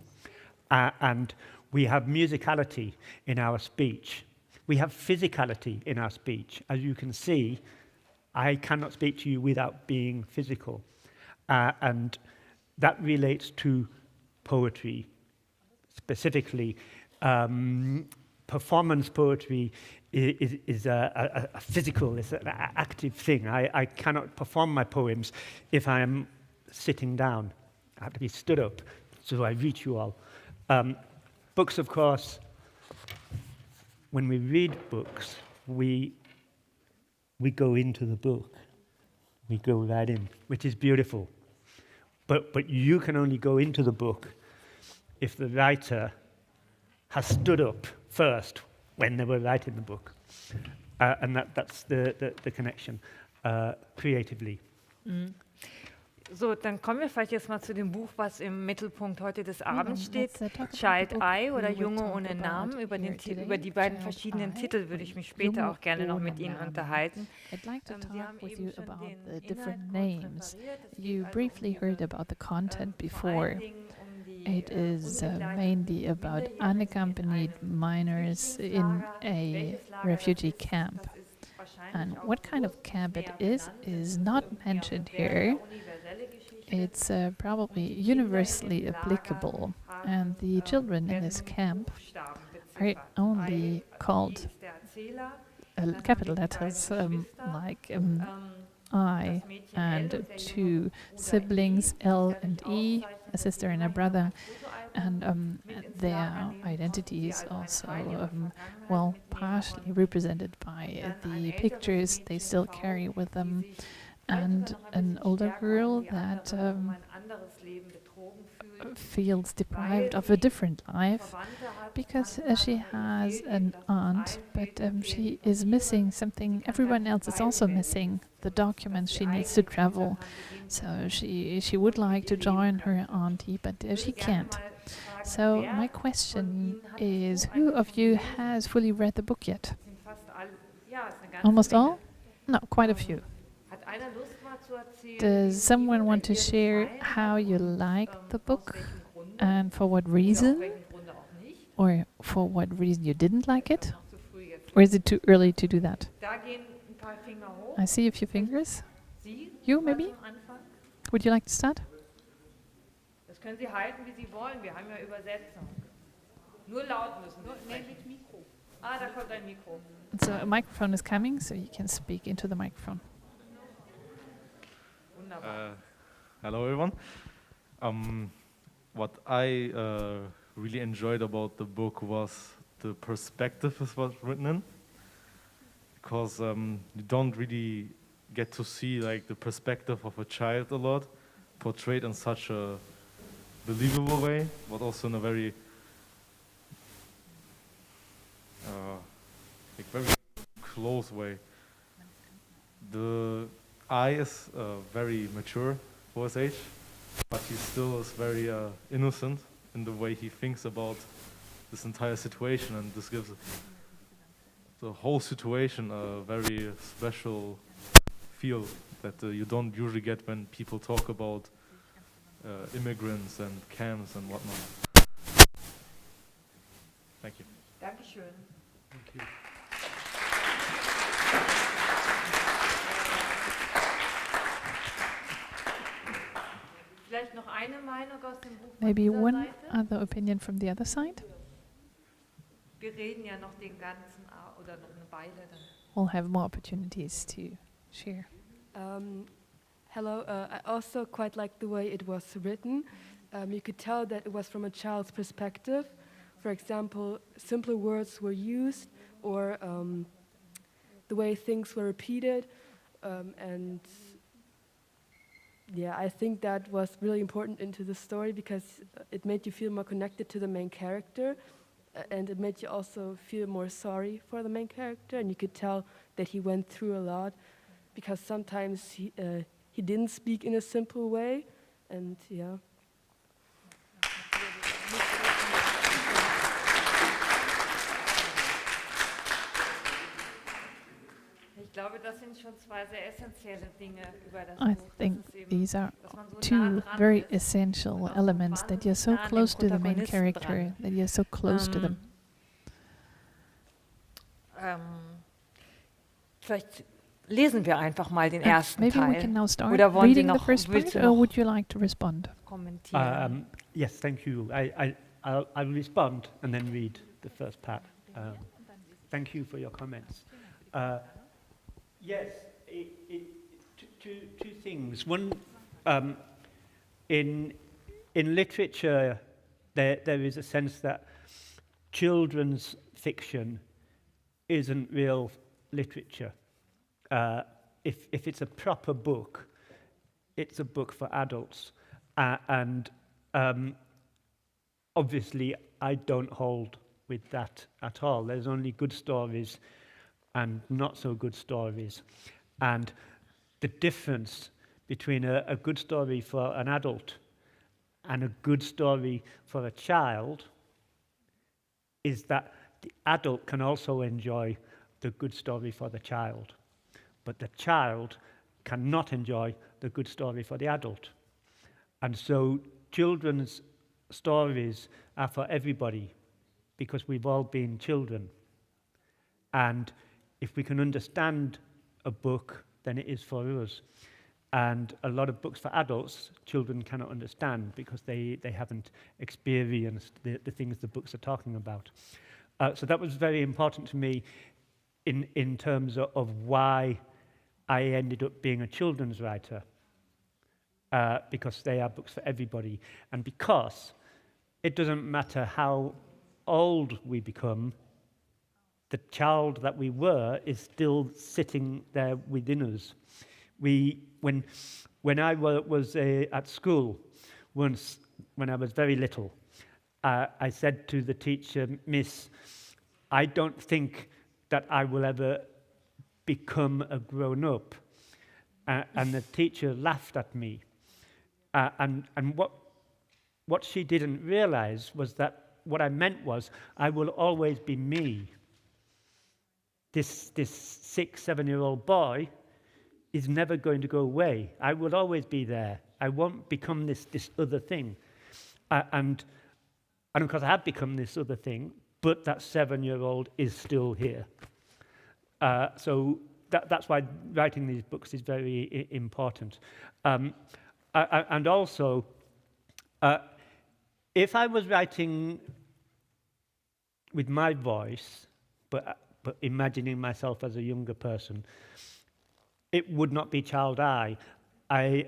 [SPEAKER 8] And we have musicality in our speech. We have physicality in our speech. As you can see, I cannot speak to you without being physical. And that relates to poetry specifically. Performance poetry is a physical, it's an active thing. I cannot perform my poems if I am sitting down. I have to be stood up, so I reach you all. Books, of course, when we read books, we go into the book. We go right in, which is beautiful. But you can only go into the book if the writer has stood up first when they were writing the book. And that's the connection creatively.
[SPEAKER 6] Mm. So, dann kommen wir vielleicht jetzt mal zu dem Buch, was im Mittelpunkt heute des Abends steht. Child I oder Junge ohne Namen. Über die beiden verschiedenen Titel würde ich mich später auch gerne noch mit Ihnen unterhalten.
[SPEAKER 7] I'd like to talk with you about the different names. You briefly heard about the content before. It is mainly about unaccompanied minors in a refugee camp. And what kind of camp it is not mentioned here. It's probably universally applicable, and the children in this camp are only called capital letters, like I, and two siblings, L and E, a sister and a brother, and their identities also, well, partially represented by the pictures they still carry with them, and an older girl that feels deprived of a different life because she has an aunt, but she is missing something everyone else is also missing, the documents she needs to travel. So she would like to join her auntie, but she can't. So my question is, who of you has fully read the book yet? Almost all? No, quite a few. Does someone want to share how you liked the book and for what reason? Or for what reason you didn't like it? Or is it too early to do that? I see a few fingers. You, maybe? Would you like to start?
[SPEAKER 6] Das können Sie halten, wie Sie wollen. Wir haben ja Übersetzung. Nur laut müssen Sie sprechen. Ah, da kommt ein Mikro.
[SPEAKER 7] So a microphone is coming, so you can speak into the microphone.
[SPEAKER 9] Hello everyone. What I really enjoyed about the book was the perspective it was written in, because you don't really get to see like the perspective of a child a lot, portrayed in such a believable way, but also in a very very close way. The I is very mature for his age, but he still is very innocent in the way he thinks about this entire situation, and this gives the whole situation a very special feel that you don't usually get when people talk about immigrants and camps and whatnot. Thank you.
[SPEAKER 6] Dankeschön.
[SPEAKER 8] Thank you.
[SPEAKER 6] Vielleicht noch eine Meinung aus dem Buch von
[SPEAKER 7] Maybe
[SPEAKER 6] dieser
[SPEAKER 7] one
[SPEAKER 6] Seite?
[SPEAKER 7] other opinion from the other side?
[SPEAKER 6] Wir reden ja noch den ganzen oder noch eine Weile dann.
[SPEAKER 7] We'll have more opportunities to share.
[SPEAKER 10] Hello, I also quite liked the way it was written. You could tell that it was from a child's perspective. For example, simpler words were used, or the way things were repeated, and yeah, I think that was really important into the story because it made you feel more connected to the main character, and it made you also feel more sorry for the main character, and you could tell that he went through a lot because sometimes he didn't speak in a simple way, and yeah.
[SPEAKER 6] Ich glaube, das sind schon zwei sehr essentielle Dinge über das
[SPEAKER 7] I
[SPEAKER 6] Buch.
[SPEAKER 7] think
[SPEAKER 6] Das ist eben,
[SPEAKER 7] these are
[SPEAKER 6] dass man so nah
[SPEAKER 7] two
[SPEAKER 6] dran
[SPEAKER 7] very
[SPEAKER 6] ist.
[SPEAKER 7] essential elements, that you're so close to the main character, that you're so close to them.
[SPEAKER 6] Vielleicht lesen wir einfach mal den ersten
[SPEAKER 7] Maybe we
[SPEAKER 6] Teil.
[SPEAKER 7] can now start
[SPEAKER 6] Oder wollen Sie
[SPEAKER 7] reading the
[SPEAKER 6] noch,
[SPEAKER 7] first
[SPEAKER 6] willst
[SPEAKER 7] part,
[SPEAKER 6] du
[SPEAKER 7] or
[SPEAKER 6] noch
[SPEAKER 7] would you like to respond?
[SPEAKER 6] kommentieren?
[SPEAKER 8] Yes, thank you. I'll respond and then read the first part. Thank you for your comments. Yes, two things. One, in literature, there is a sense that children's fiction isn't real literature. If it's a proper book, it's a book for adults. And obviously, I don't hold with that at all. There's only good stories and not so good stories. And the difference between a good story for an adult and a good story for a child is that the adult can also enjoy the good story for the child, but the child cannot enjoy the good story for the adult. And so children's stories are for everybody because we've all been children. And if we can understand a book, then it is for us. And a lot of books for adults, children cannot understand because they haven't experienced the things the books are talking about. So that was very important to me in terms of why I ended up being a children's writer because they are books for everybody. And because it doesn't matter how old we become, the child that we were is still sitting there within us. When I was at school once, when I was very little, I said to the teacher, "Miss, I don't think that I will ever become a grown-up." And the teacher laughed at me. And what she didn't realize was that what I meant was I will always be me. This 6, 7-year-old boy is never going to go away. I will always be there. I won't become this other thing. And of course I have become this other thing, but that 7-year-old is still here. So that's why writing these books is very important. And also, if I was writing with my voice, but imagining myself as a younger person, it would not be child I. I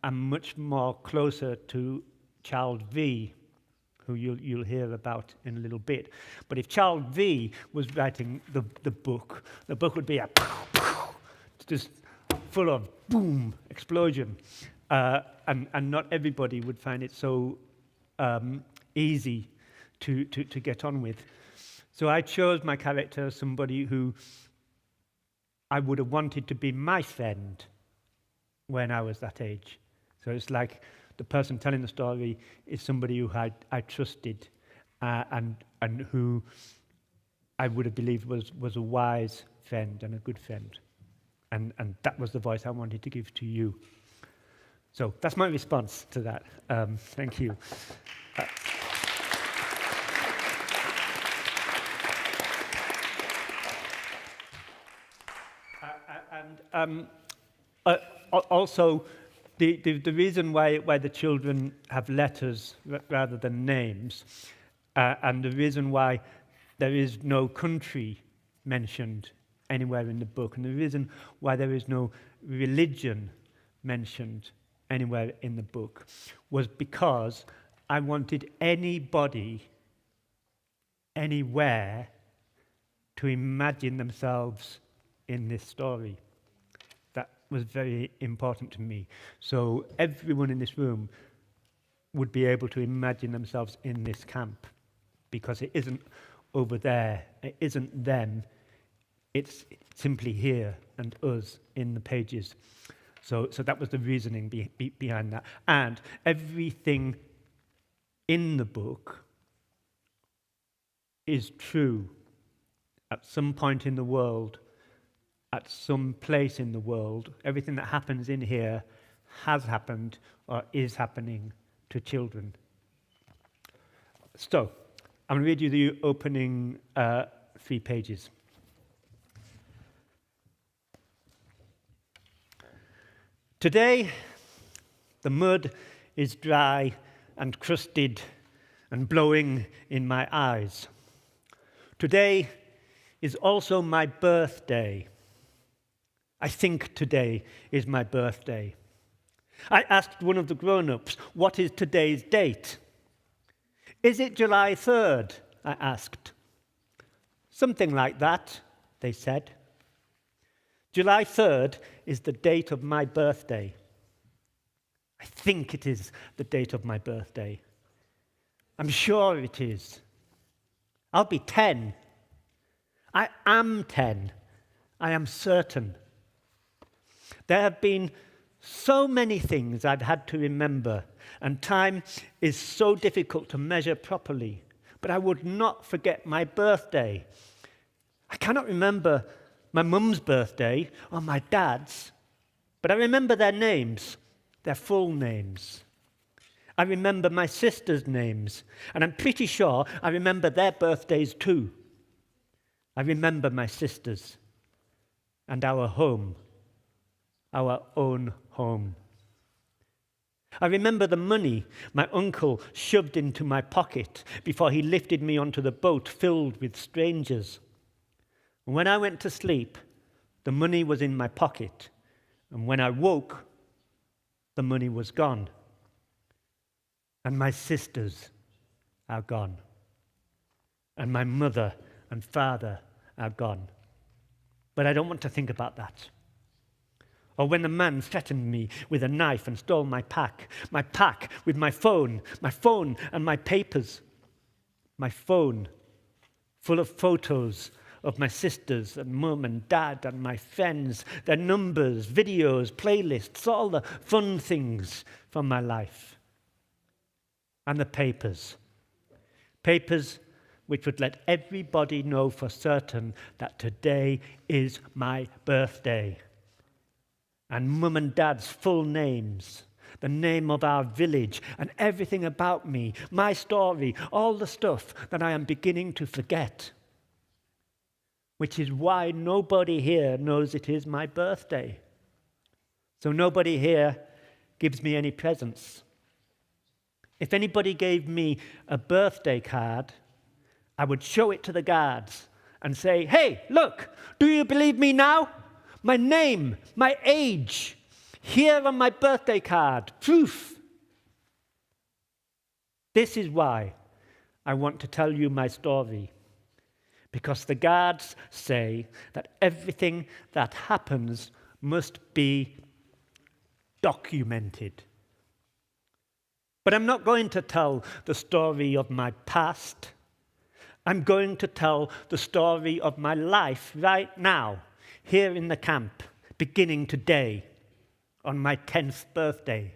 [SPEAKER 8] am much more closer to child V, who you'll hear about in a little bit. But if child V was writing the book would be just full of boom, explosion. And not everybody would find it so easy to get on with. So I chose my character as somebody who I would have wanted to be my friend when I was that age. So it's like the person telling the story is somebody who I trusted and who I would have believed was a wise friend and a good friend. And that was the voice I wanted to give to you. So that's my response to that. Thank you. Also, the reason why the children have letters rather than names, and the reason why there is no country mentioned anywhere in the book, and the reason why there is no religion mentioned anywhere in the book, was because I wanted anybody, anywhere, to imagine themselves in this story. That was very important to me. So everyone in this room would be able to imagine themselves in this camp, because it isn't over there, it isn't them, it's simply here and us in the pages. So that was the reasoning behind that. And everything in the book is true at some point in the world, at some place in the world. Everything that happens in here has happened or is happening to children. So, I'm going to read you the opening 3 pages. Today, the mud is dry and crusted and blowing in my eyes. Today is also my birthday. I think today is my birthday. I asked one of the grown-ups, what is today's date? Is it July 3rd? I asked. Something like that, they said. July 3rd is the date of my birthday. I think it is the date of my birthday. I'm sure it is. I'll be 10. I am 10. I am certain. There have been so many things I've had to remember, and time is so difficult to measure properly. But I would not forget my birthday. I cannot remember my mum's birthday or my dad's, but I remember their names, their full names. I remember my sisters' names, and I'm pretty sure I remember their birthdays too. I remember my sisters and our home, our own home. I remember the money my uncle shoved into my pocket before he lifted me onto the boat filled with strangers. And when I went to sleep, The money was in my pocket, and when I woke, the money was gone. And my sisters are gone. And my mother and father are gone. But I don't want to think about that. Or when the man threatened me with a knife and stole my pack with my phone and my papers. My phone, full of photos of my sisters and mum and dad and my friends, their numbers, videos, playlists, all the fun things from my life. And the papers. Papers which would let everybody know for certain that today is my birthday. And mum and dad's full names, the name of our village, and everything about me, my story, all the stuff that I am beginning to forget. Which is why nobody here knows it is my birthday. So nobody here gives me any presents. If anybody gave me a birthday card, I would show it to the guards and say, "Hey, look, do you believe me now? My name, my age, here on my birthday card, proof." This is why I want to tell you my story. Because the guards say that everything that happens must be documented. But I'm not going to tell the story of my past. I'm going to tell the story of my life right now, here in the camp, beginning today, on my 10th birthday.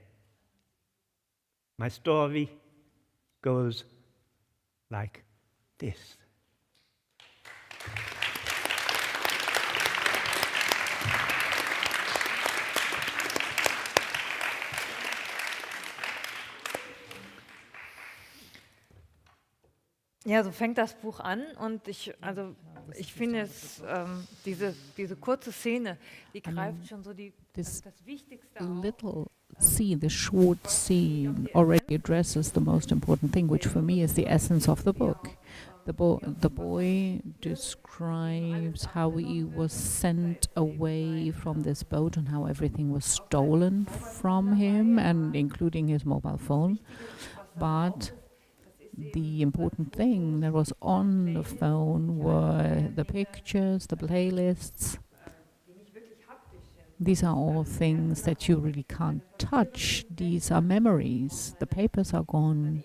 [SPEAKER 8] My story goes like this.
[SPEAKER 6] Ja, so fängt das Buch an und ich finde es, diese kurze Szene, die greift schon so das Wichtigste
[SPEAKER 2] little scene, the short scene, already addresses the most important thing, which for me is the essence of the book. The boy describes how he was sent away from this boat and how everything was stolen from him, and including his mobile phone. But the important thing that was on the phone were the pictures, the playlists. These are all things that you really can't touch. These are memories. The papers are gone.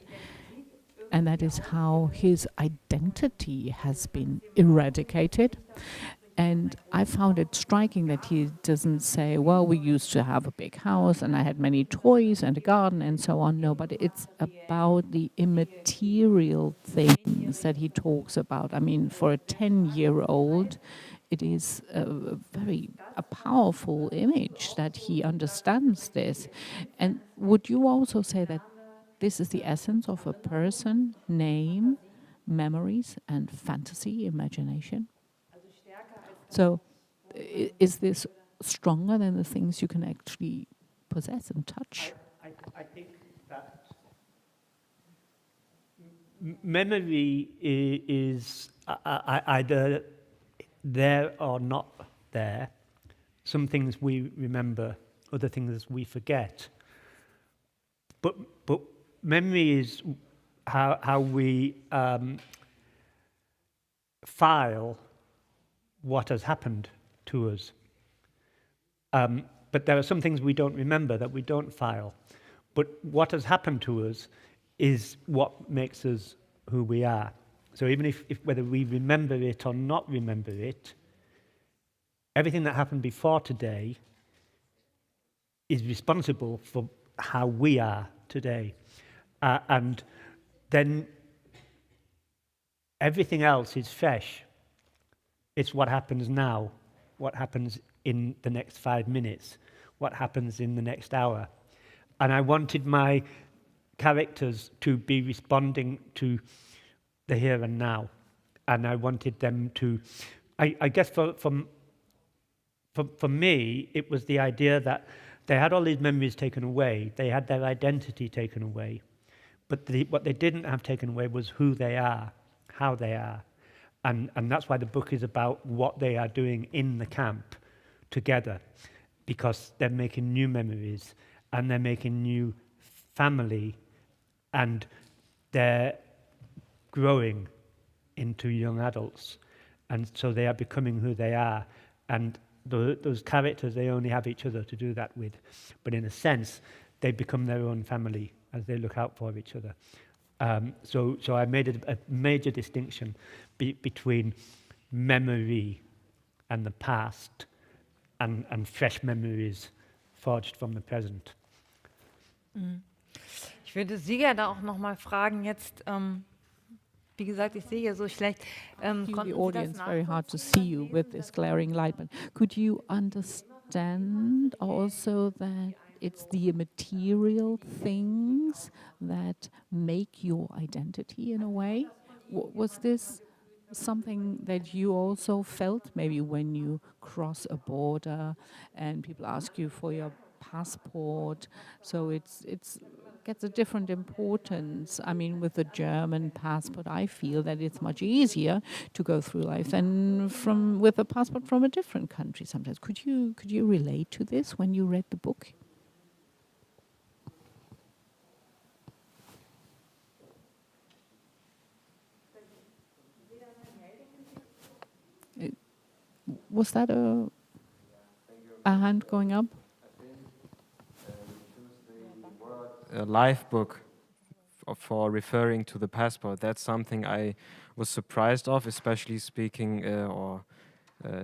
[SPEAKER 2] And that is how his identity has been eradicated. And I found it striking that he doesn't say, well, we used to have a big house and I had many toys and a garden and so on. No, but it's about the immaterial things that he talks about. I mean, for a 10-year-old, it is a powerful image that he understands this. And would you also say that this is the essence of a person, name, memories, and fantasy, imagination? So is this stronger than the things you can actually possess and touch?
[SPEAKER 8] I think that memory is either there or not there. Some things we remember, other things we forget. But memory is how we file what has happened to us. But there are some things we don't remember, that we don't file. But what has happened to us is what makes us who we are. So even if whether we remember it or not remember it, everything that happened before today is responsible for how we are today. And then everything else is fresh. It's what happens now, what happens in the next 5 minutes, what happens in the next hour. And I wanted my characters to be responding to the here and now. And I wanted them to, I guess for me, it was the idea that they had all these memories taken away, they had their identity taken away, but what they didn't have taken away was who they are, how they are. And that's why the book is about what they are doing in the camp, together because they're making new memories and they're making new family and they're growing into young adults. And so they are becoming who they are. And those characters, they only have each other to do that with. But in a sense, they become their own family as they look out for each other. So I made a major distinction between memory and the past and fresh memories forged from the present.
[SPEAKER 6] Ich würde Sie ja da auch noch mal fragen jetzt, wie gesagt, ich sehe hier so schlecht.
[SPEAKER 2] The audience, very hard to see you with this glaring light, but could you understand also that it's the material things that make your identity in a way? Was this something that you also felt maybe when you cross a border and people ask you for your passport? So it's gets a different importance. I mean, with the German passport, I feel that it's much easier to go through life than with a passport from a different country sometimes. Could you relate to this when you read the book? Was that a hand going up?
[SPEAKER 11] A life book for referring to the passport. That's something I was surprised of, especially speaking or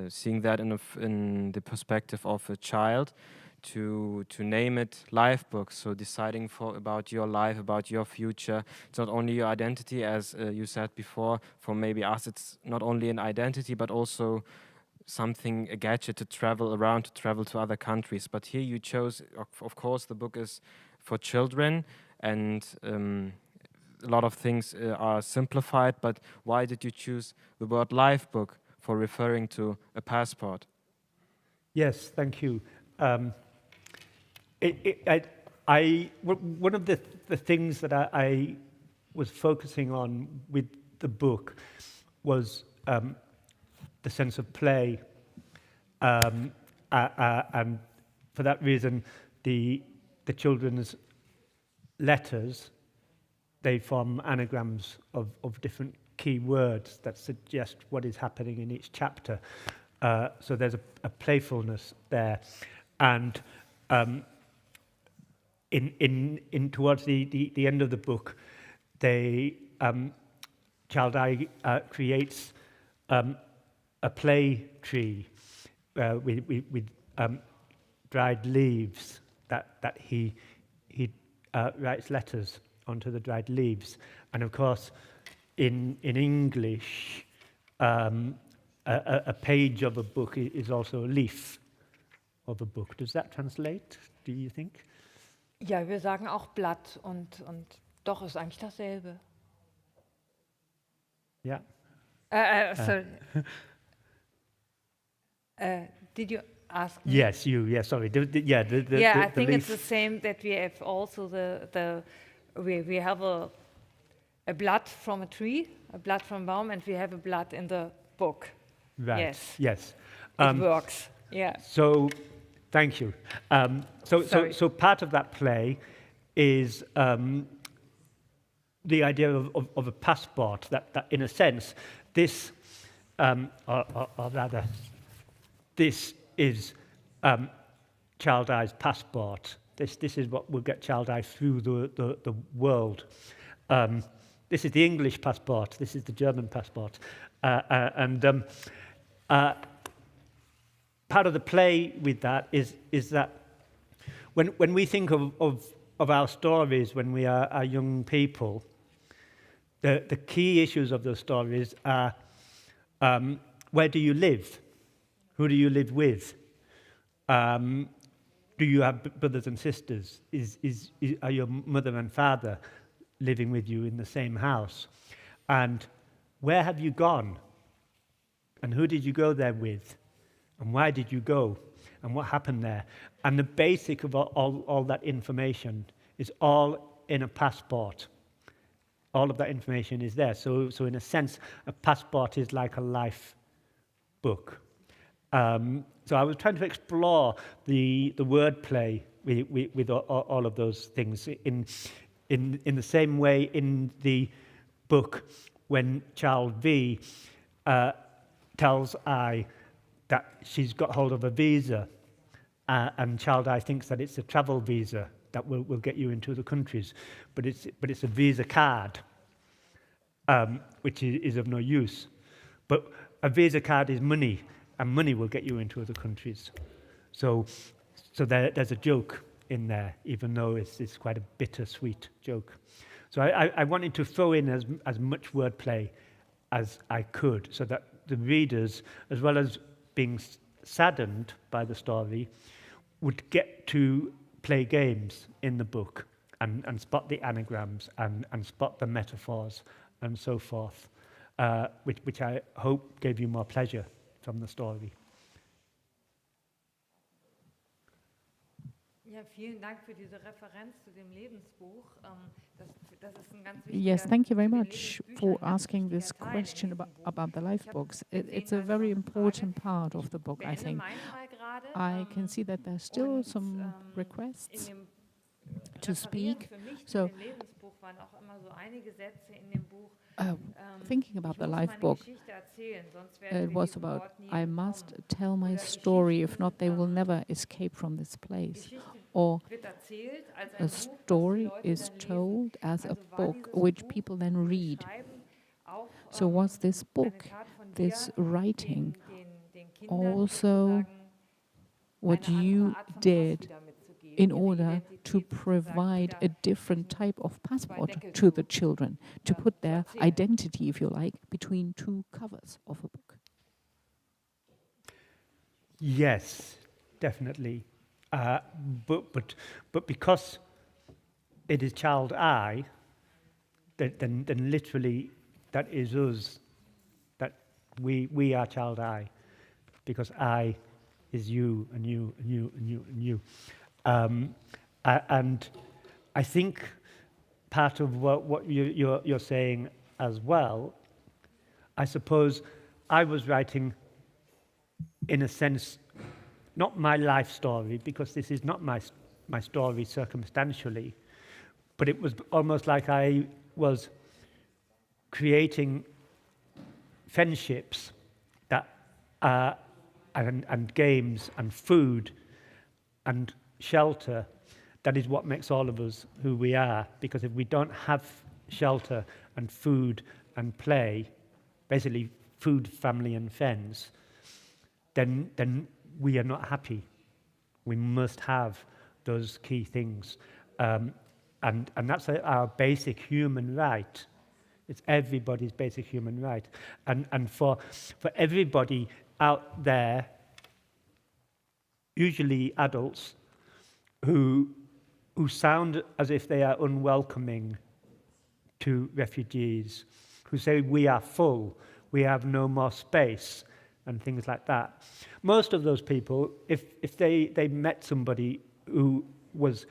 [SPEAKER 11] seeing that in the perspective of a child, to name it life book. So deciding about your life, about your future. It's not only your identity, as you said before. For maybe us, it's not only an identity, but also something, a gadget to travel around, to travel to other countries. But here you chose, of course, the book is for children, and a lot of things are simplified, but why did you choose the word life book for referring to a passport?
[SPEAKER 8] Yes, thank you. One of the things that I was focusing on with the book was the sense of play, and for that reason, the children's letters, they form anagrams of different key words that suggest what is happening in each chapter. So there's a playfulness there, and in towards the end of the book, Child Eye creates a play tree with dried leaves that he writes letters onto the dried leaves. And of course, in English, a page of a book is also a leaf of a book. Does that translate, do you think?
[SPEAKER 6] Ja, wir sagen auch Blatt und doch ist eigentlich dasselbe.
[SPEAKER 8] Yeah.
[SPEAKER 6] Sorry. Did you ask me?
[SPEAKER 8] Yes, you. Yeah, sorry.
[SPEAKER 6] I think it's the same that we have also we have a blood from a tree, a blood from a baum, and we have a blood in the book.
[SPEAKER 8] Right. Yes.
[SPEAKER 6] It works. Yeah.
[SPEAKER 8] So, thank you. So part of that play is the idea of a passport. That in a sense, this, or rather, this is Child Eye's passport. This is what will get Child Eye through the world. This is the English passport. This is the German passport. Part of the play with that is that when we think of our stories when we are young people, the key issues of those stories are where do you live? Who do you live with? Do you have brothers and sisters? Are your mother and father living with you in the same house? And where have you gone? And who did you go there with? And why did you go? And what happened there? And the basic of all that information is all in a passport. All of that information is there. So in a sense, a passport is like a life book. So I was trying to explore the wordplay with all of those things in the same way in the book when child V tells I that she's got hold of a visa, and child I thinks that it's a travel visa that will get you into the countries, but it's a visa card, which is of no use. But a visa card is money, and money will get you into other countries. So there's a joke in there, even though it's quite a bittersweet joke. So I wanted to throw in as much wordplay as I could, so that the readers, as well as being saddened by the story, would get to play games in the book and spot the anagrams and spot the metaphors and so forth, which I hope gave you more pleasure from the story.
[SPEAKER 6] Ja, vielen Dank für diese Referenz zu dem Lebensbuch. Das ist ein ganz wichtiger
[SPEAKER 2] Yes, thank you very much for asking this question about the life books. It's a very important part of the book, I think. I can see that there's still some requests to speak. So, thinking about the life book, it was about, I must tell my story, if not they will never escape from this place. Or a story is told as a book which people then read. So was this book, this writing, also what you did in order to provide a different type of passport to the children, to put their identity, if you like, between two covers of a book?
[SPEAKER 8] Yes, definitely. But because it is child I, then literally that is us. That we are child I, because I is you and you and you and you and you. And I think part of what you're saying as well, I suppose I was writing, in a sense, not my life story, because this is not my story circumstantially, but it was almost like I was creating friendships that and games and food and shelter. That is what makes all of us who we are, because if we don't have shelter and food and play, basically food, family and friends, then we are not happy. We must have those key things. And that's our basic human right. It's everybody's basic human right. And for everybody out there, usually adults, who sound as if they are unwelcoming to refugees, who say we are full, we have no more space, and things like that. Most of those people, if they met somebody who was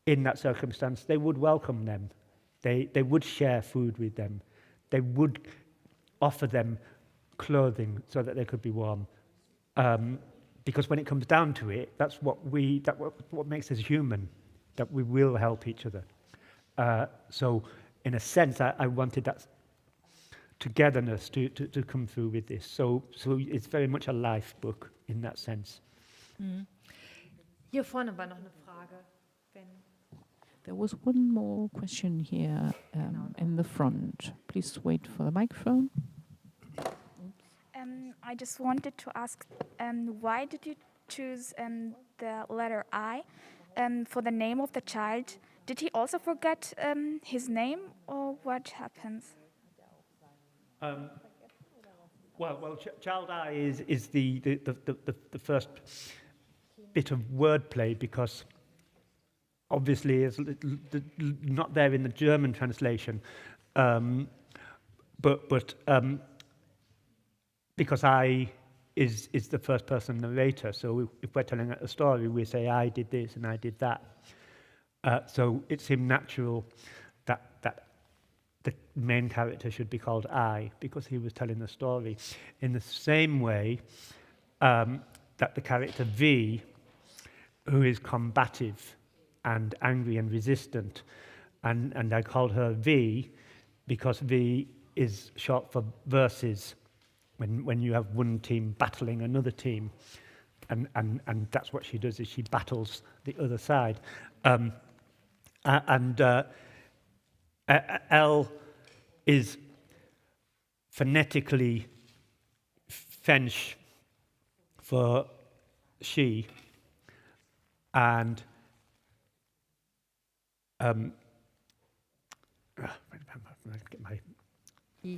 [SPEAKER 8] in that circumstance, they would welcome them. They would share food with them. They would offer them clothing so that they could be warm. Because when it comes down to it, that's what makes us human, that we will help each other. So in a sense, I wanted that togetherness to come through with this. So it's very much a life book in that sense.
[SPEAKER 6] Mhm. Hier vorne war noch eine Frage.
[SPEAKER 2] There was one more question here in the front. Please wait for the microphone.
[SPEAKER 12] I just wanted to ask, why did you choose the letter I for the name of the child? Did he also forget his name, or what happens?
[SPEAKER 8] Child I is the first bit of wordplay, because obviously it's not there in the German translation, but because I is the first person narrator, so if we're telling a story, we say I did this and I did that. So it seemed natural that the main character should be called I, because he was telling the story. In the same way, that the character V, who is combative and angry and resistant, and I called her V because V is short for versus, when you have one team battling another team, and that's what she does, is she battles the other side. L is phonetically French for she, and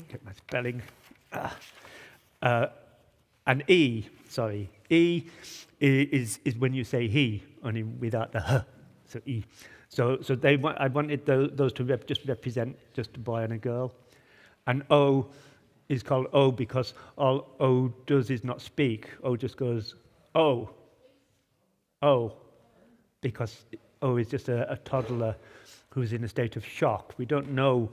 [SPEAKER 8] get my spelling. And E, sorry, E is when you say he, only without the h, so E. So I wanted those to just represent just a boy and a girl. And O is called O because all O does is not speak. O just goes, O, because O is just a toddler who's in a state of shock. We don't know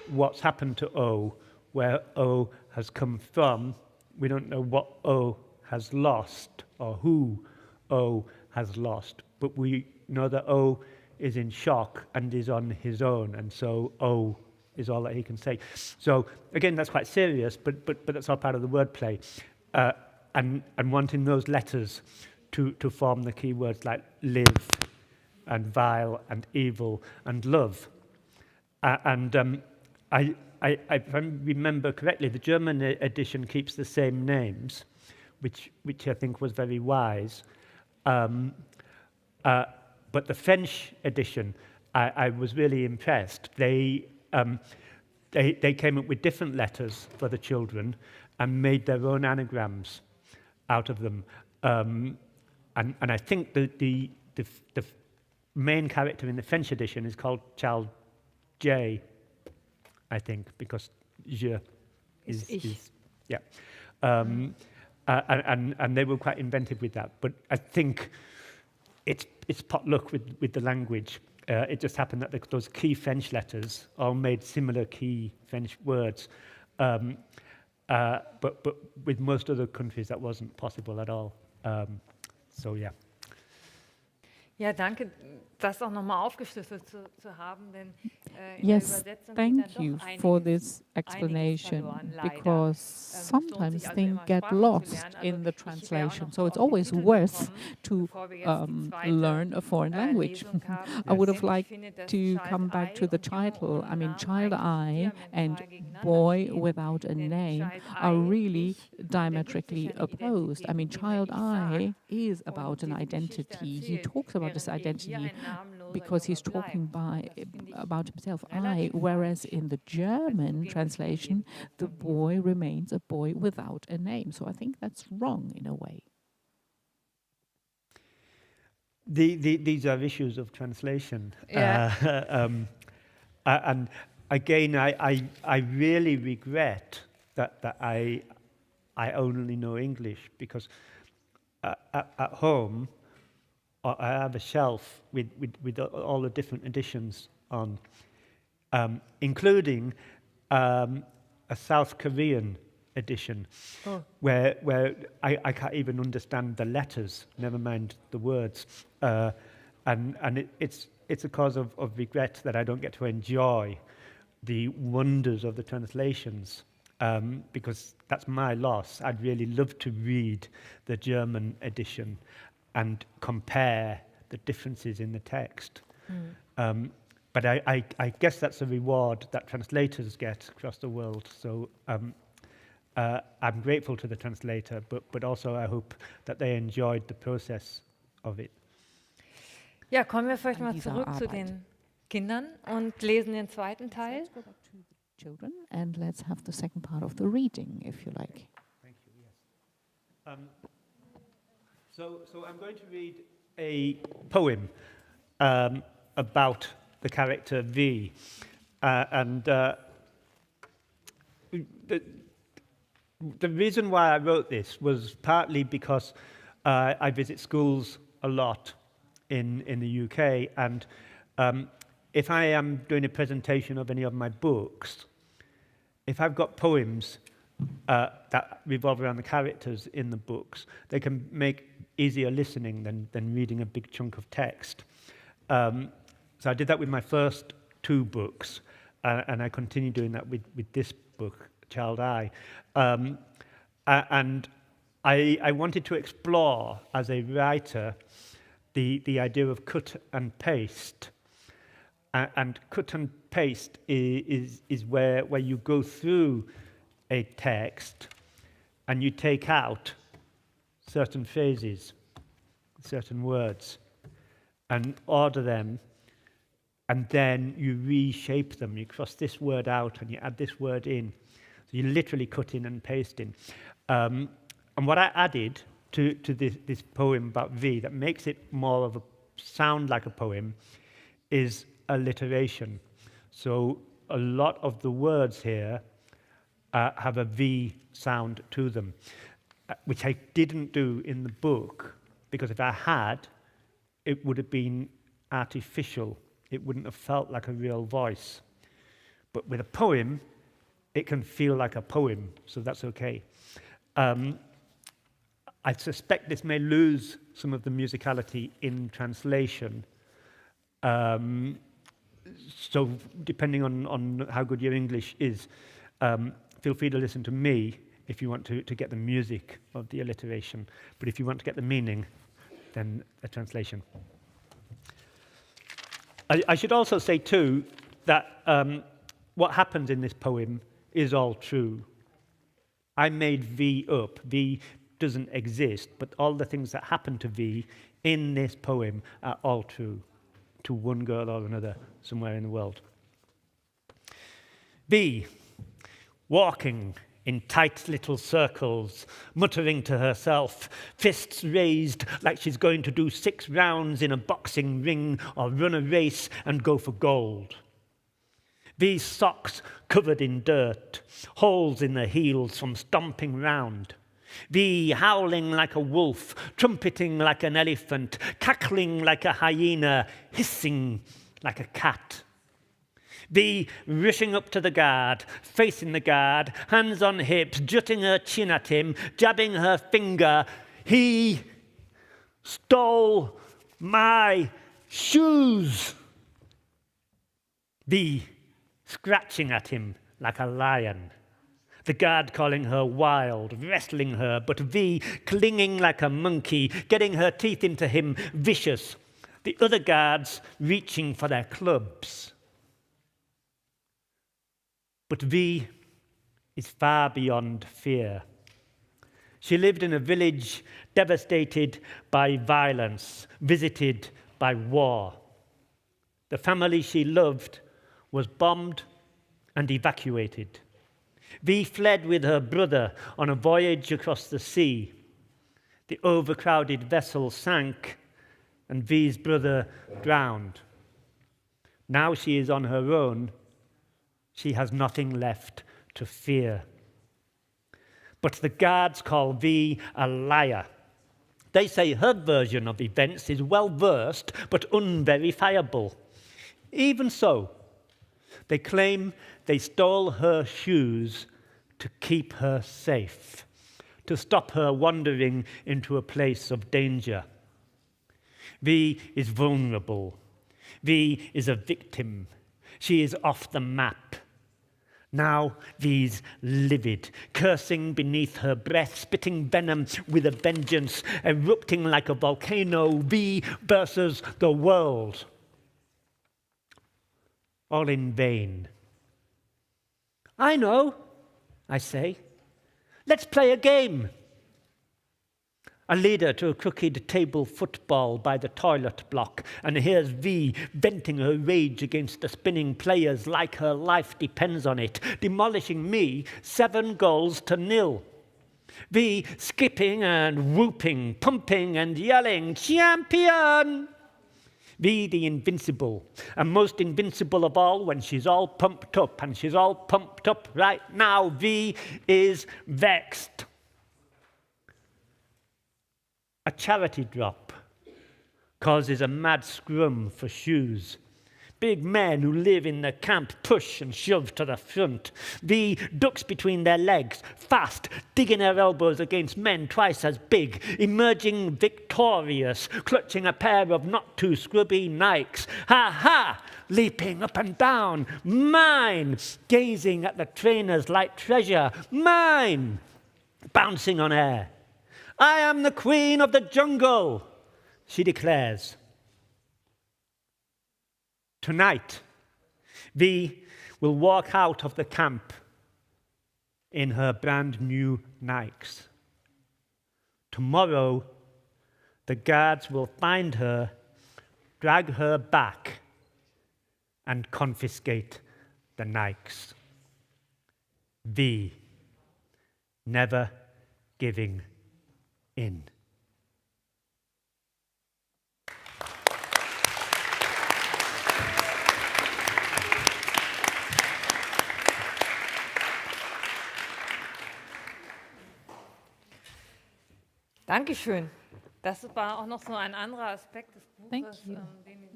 [SPEAKER 8] what's happened to O, where O has come from. We don't know what O has lost or who O has lost, but we know that O is in shock and is on his own, and so O is all that he can say. So again, that's quite serious, but that's all part of the wordplay, and wanting those letters to form the key words like live and vile and evil and love. If I remember correctly, the German edition keeps the same names, which I think was very wise. But the French edition, I was really impressed. They came up with different letters for the children and made their own anagrams out of them. And I think the main character in the French edition is called Child J, I think, because je is yeah. And they were quite inventive with that. But I think it's potluck with the language. It just happened that those key French letters all made similar key French words. But with most other countries that wasn't possible at all. So yeah.
[SPEAKER 6] Ja, danke, das auch nochmal aufgeschlüsselt zu haben, denn in
[SPEAKER 2] Yes,
[SPEAKER 6] der Übersetzung
[SPEAKER 2] thank
[SPEAKER 6] geht dann
[SPEAKER 2] you
[SPEAKER 6] doch
[SPEAKER 2] for
[SPEAKER 6] einiges
[SPEAKER 2] this explanation,
[SPEAKER 6] verloren, leider.
[SPEAKER 2] because sometimes things get lost in the translation. So it's always worth to learn a foreign language. I would have liked to come back to the title. I mean, Child I and Boy Without a Name are really diametrically opposed. I mean, Child I is about an identity. He talks about this identity because he's talking about himself, I, whereas in the German translation, the boy remains a boy without a name. So I think that's wrong in a way.
[SPEAKER 8] These are issues of translation.
[SPEAKER 6] Yeah.
[SPEAKER 8] And again, I really regret that I only know English, because at home, I have a shelf with all the different editions on, including a South Korean edition, where I can't even understand the letters, never mind the words, and it's a cause of regret that I don't get to enjoy the wonders of the translations, because that's my loss. I'd really love to read the German edition and compare the differences in the text. But I guess that's a reward that translators get across the world. So I'm grateful to the translator, but also I hope that they enjoyed the process of it.
[SPEAKER 6] Ja, kommen wir vielleicht mal zurück zu den Kindern und lesen den zweiten Teil.
[SPEAKER 2] Let's go back to the children and let's have the second part of the reading, if you like.
[SPEAKER 8] Thank you, yes. So I'm going to read a poem about the character V. The reason why I wrote this was partly because I visit schools a lot in the UK, and if I am doing a presentation of any of my books, if I've got poems that revolve around the characters in the books. They can make easier listening than reading a big chunk of text. So I did that with my first 2 books, and I continue doing that with this book, Child I. And I wanted to explore, as a writer, the idea of cut and paste. And cut and paste is where you go through a text and you take out certain phrases, certain words, and order them, and then you reshape them. You cross this word out and you add this word in. So you literally cut in and paste in. And what I added to this poem about V that makes it more of a sound like a poem is alliteration. So a lot of the words here have a V sound to them, which I didn't do in the book, because if I had, it would have been artificial. It wouldn't have felt like a real voice. But with a poem, it can feel like a poem, so that's okay. I suspect this may lose some of the musicality in translation. So depending on how good your English is, feel free to listen to me if you want to get the music of the alliteration. But if you want to get the meaning, then a translation. I should also say too that what happens in this poem is all true. I made V up. V doesn't exist, but all the things that happen to V in this poem are all true to one girl or another somewhere in the world. V, walking in tight little circles, muttering to herself, fists raised like she's going to do 6 rounds in a boxing ring or run a race and go for gold. V's socks covered in dirt, holes in the heels from stomping round. V howling like a wolf, trumpeting like an elephant, cackling like a hyena, hissing like a cat. V rushing up to the guard, facing the guard, hands on hips, jutting her chin at him, jabbing her finger. He stole my shoes. V scratching at him like a lion. The guard calling her wild, wrestling her, but V clinging like a monkey, getting her teeth into him, vicious. The other guards reaching for their clubs. But V is far beyond fear. She lived in a village devastated by violence, visited by war. The family she loved was bombed and evacuated. V fled with her brother on a voyage across the sea. The overcrowded vessel sank, and V's brother drowned. Now she is on her own. She has nothing left to fear. But the guards call V a liar. They say her version of events is well-versed but unverifiable. Even so, they claim they stole her shoes to keep her safe, to stop her wandering into a place of danger. V is vulnerable. V is a victim. She is off the map. Now V's livid, cursing beneath her breath, spitting venom with a vengeance, erupting like a volcano. V versus the world. All in vain. I know, I say. Let's play a game. A leader to a crooked table football by the toilet block, and here's V venting her rage against the spinning players like her life depends on it, demolishing me 7-0. V skipping and whooping, pumping and yelling, champion! V the invincible, and most invincible of all when she's all pumped up, and she's all pumped up right now. V is vexed. A charity drop causes a mad scrum for shoes. big men who live in the camp push and shove to the front. V ducks between their legs, fast, digging her elbows against men twice as big, emerging victorious, clutching a pair of not too scrubby Nikes. Ha ha! Leaping up and down. Mine! Gazing at the trainers like treasure. Mine! Bouncing on air. I am the queen of the jungle, she declares. Tonight, V will walk out of the camp in her brand new Nikes. Tomorrow, the guards will find her, drag her back, and confiscate the Nikes. V, never giving in.
[SPEAKER 6] Dankeschön. Das war auch noch so ein anderer Aspekt des Buches.
[SPEAKER 7] Thank you.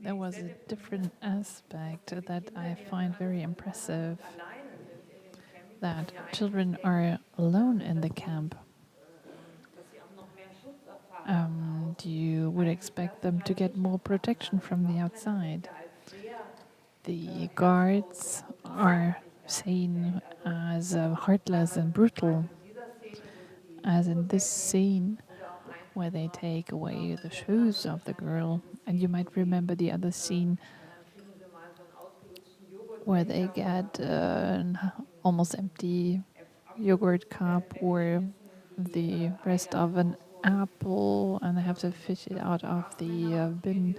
[SPEAKER 7] There was a different aspect that I find very impressive, that children are alone in the camp. You would expect them to get more protection from the outside. The guards are seen as heartless and brutal, as in this scene where they take away the shoes of the girl. And you might remember the other scene where they get an almost empty yogurt cup or the rest of an apple, and they have to fish it out of the bin.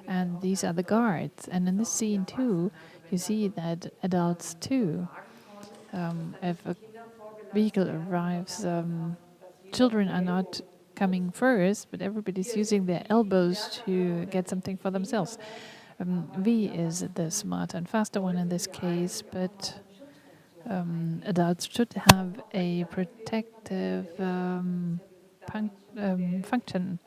[SPEAKER 7] And these are the guards. And in this scene too, you see that adults too, if a vehicle arrives, children are not coming first, but everybody's using their elbows to get something for themselves. V is the smarter and faster one in this case, but adults should have a protective function.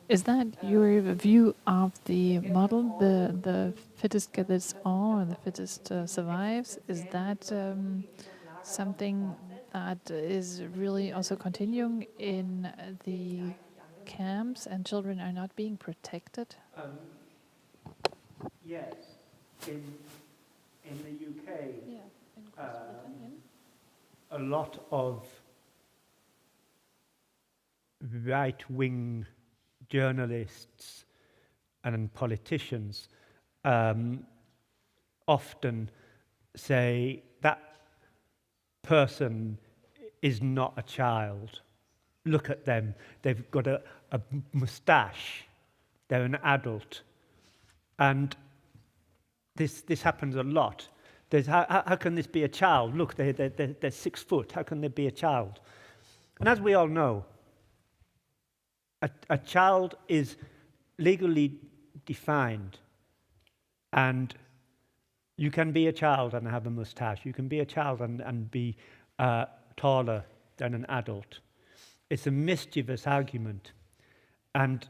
[SPEAKER 7] Is that your view of the model, the fittest gets on, or the fittest survives? Is that something that is really also continuing in the camps, and children are not being protected?
[SPEAKER 8] Yes, in the UK, a lot of right-wing journalists and politicians often say that person is not a child. Look at them. They've got a moustache. They're an adult. And this happens a lot. How can this be a child? Look, they're 6 foot. How can they be a child? And as we all know, a child is legally defined. And you can be a child and have a moustache. You can be a child and be taller than an adult. It's a mischievous argument. And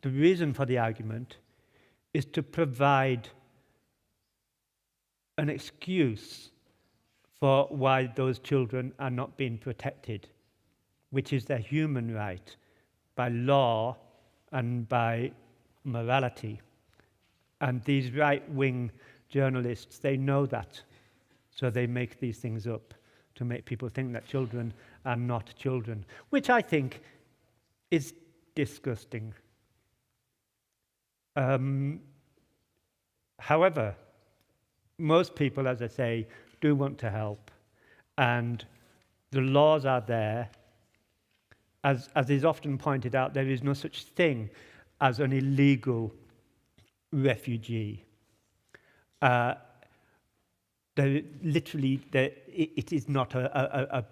[SPEAKER 8] the reason for the argument is to provide an excuse for why those children are not being protected, which is their human right by law and by morality. And these right-wing journalists, they know that, so they make these things up to make people think that children are not children, which I think is disgusting. However, most people, as I say, do want to help, and the laws are there. As is often pointed out, there is no such thing as an illegal refugee. It is not a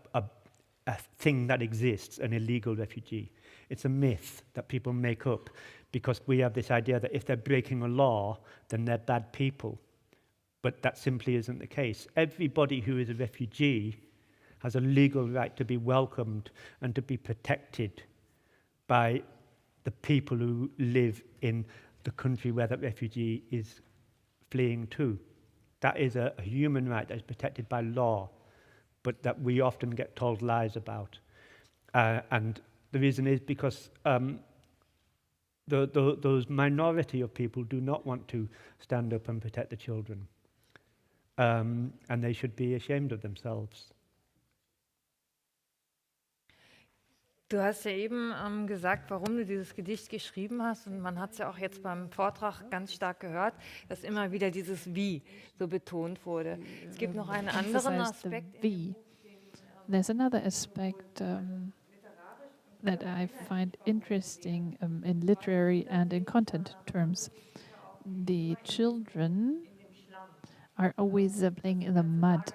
[SPEAKER 8] thing that exists, an illegal refugee. It's a myth that people make up because we have this idea that if they're breaking a law, then they're bad people. But that simply isn't the case. Everybody who is a refugee has a legal right to be welcomed and to be protected by the people who live in the country where that refugee is fleeing to. That is a human right that is protected by law, but that we often get told lies about. And the reason is because those minority of people do not want to stand up and protect the children. And they should be ashamed of themselves.
[SPEAKER 6] Du hast ja eben gesagt, warum du dieses Gedicht geschrieben hast, und man hat es ja auch jetzt beim Vortrag ganz stark gehört, dass immer wieder dieses Wie so betont wurde. Es gibt noch einen anderen Aspekt.
[SPEAKER 7] There's another aspect that I find interesting in literary and in content terms. The children are always playing in the mud.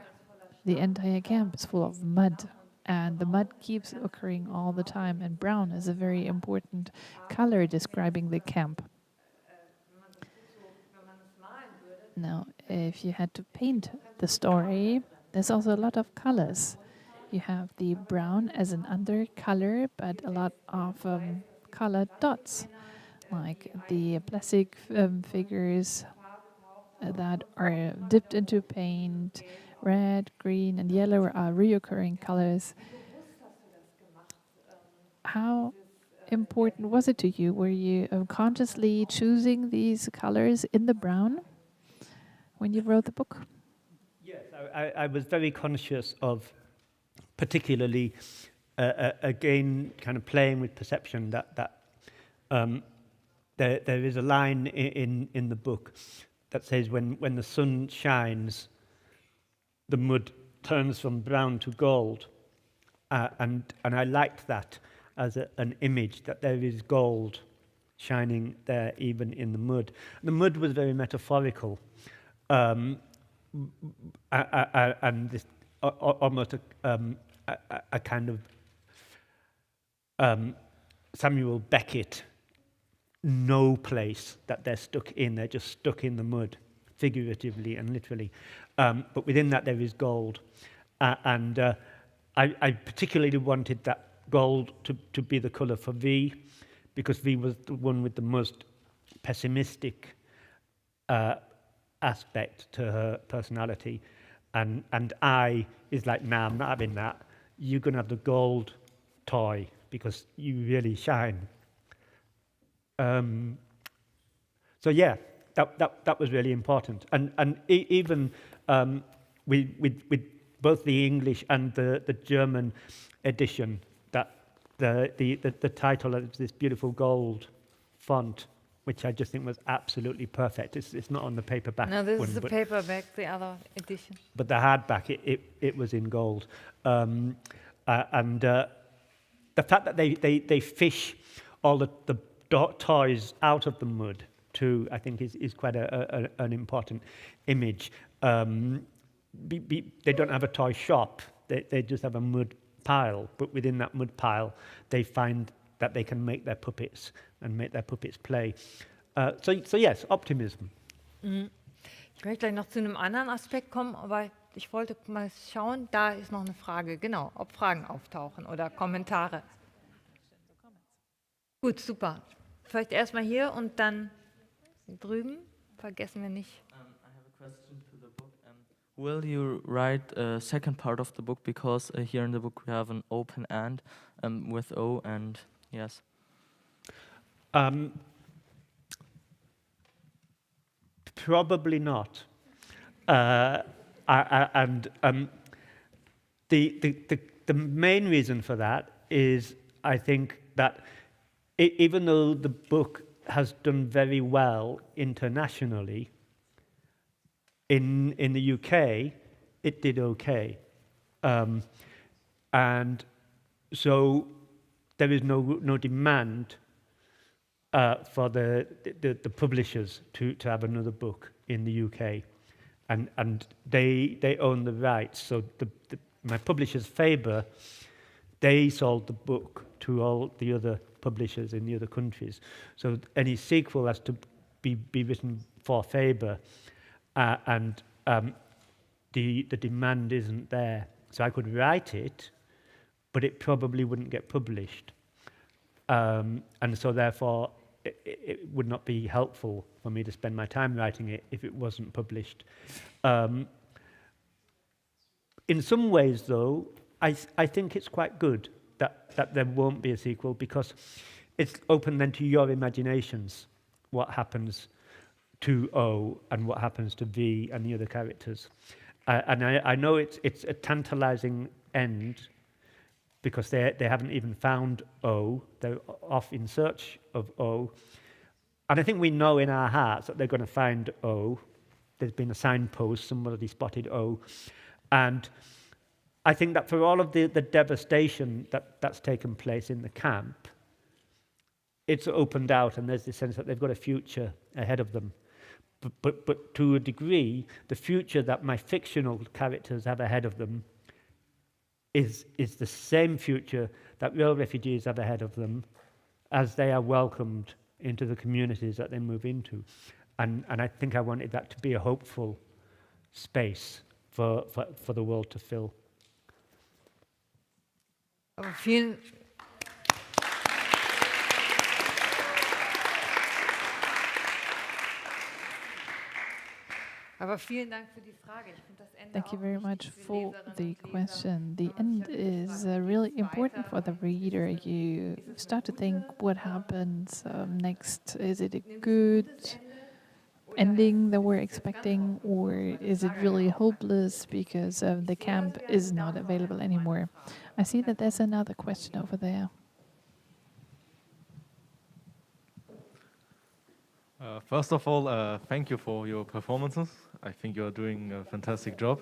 [SPEAKER 7] The entire camp is full of mud. And the mud keeps occurring all the time, and brown is a very important color describing the camp. Now, if you had to paint the story, there's also a lot of colors. You have the brown as an undercolor, but a lot of colored dots, like the plastic figures that are dipped into paint. Red, green, and yellow are reoccurring colors. How important was it to you? Were you consciously choosing these colors in the brown when you wrote the book?
[SPEAKER 8] Yes, I was very conscious of, particularly, again, kind of playing with perception. That there is a line in the book that says, when the sun shines, the mud turns from brown to gold, and I liked that as an image, that there is gold shining there even in the mud. The mud was very metaphorical, and this almost a kind of Samuel Beckett no place that they're stuck in. They're just stuck in the mud, figuratively and literally. But within that there is gold. And I particularly wanted that gold to be the colour for V, because V was the one with the most pessimistic aspect to her personality. And I is like, nah, I'm not having that. You're going to have the gold toy because you really shine. So yeah, that was really important. And even with both the English and the German edition, that the title of this beautiful gold font, which I just think was absolutely perfect. It's not on the paperback.
[SPEAKER 6] No, this is the paperback, the other edition.
[SPEAKER 8] But the hardback, it was in gold. And the fact that they fish all the toys out of the mud too, I think is quite an important image. They don't have a toy shop, they just have a mud pile, but within that mud pile they find that they can make their puppets and make their puppets play. So yes, optimism.
[SPEAKER 6] Mhm. Ich möchte gleich noch zu einem anderen Aspekt kommen, aber ich wollte mal schauen, da ist noch eine Frage, genau, ob Fragen auftauchen oder Kommentare. Gut, super. Vielleicht erstmal hier und dann drüben, vergessen wir nicht.
[SPEAKER 13] I have a question to the book. Will you write a second part of the book, because here in the book we have an open end with O and yes.
[SPEAKER 8] Probably not. The main reason for that is, I think that even though the book has done very well internationally, in the UK, it did okay. And so there is no demand for the publishers to have another book in the UK. And they own the rights. So my publishers, Faber, they sold the book to all the other publishers in the other countries. So any sequel has to be written for Faber, and the demand isn't there. So I could write it, but it probably wouldn't get published. And so therefore, it would not be helpful for me to spend my time writing it if it wasn't published. In some ways, though, I think it's quite good that there won't be a sequel, because it's open then to your imaginations what happens to O and what happens to V and the other characters. And I know it's a tantalizing end, because they haven't even found O. They're off in search of O. And I think we know in our hearts that they're going to find O. There's been a signpost, somebody spotted O. And I think that for all of the devastation that's taken place in the camp, it's opened out, and there's this sense that they've got a future ahead of them. But to a degree, the future that my fictional characters have ahead of them is the same future that real refugees have ahead of them as they are welcomed into the communities that they move into. And I think I wanted that to be a hopeful space for the world to fill.
[SPEAKER 7] Thank you very much for the question. The end is really important for the reader. You start to think what happens next. Is it a good ending that we're expecting, or is it really hopeless because the camp is not available anymore? I see that there's another question over there.
[SPEAKER 9] First of all, thank you for your performances. I think you're doing a fantastic job.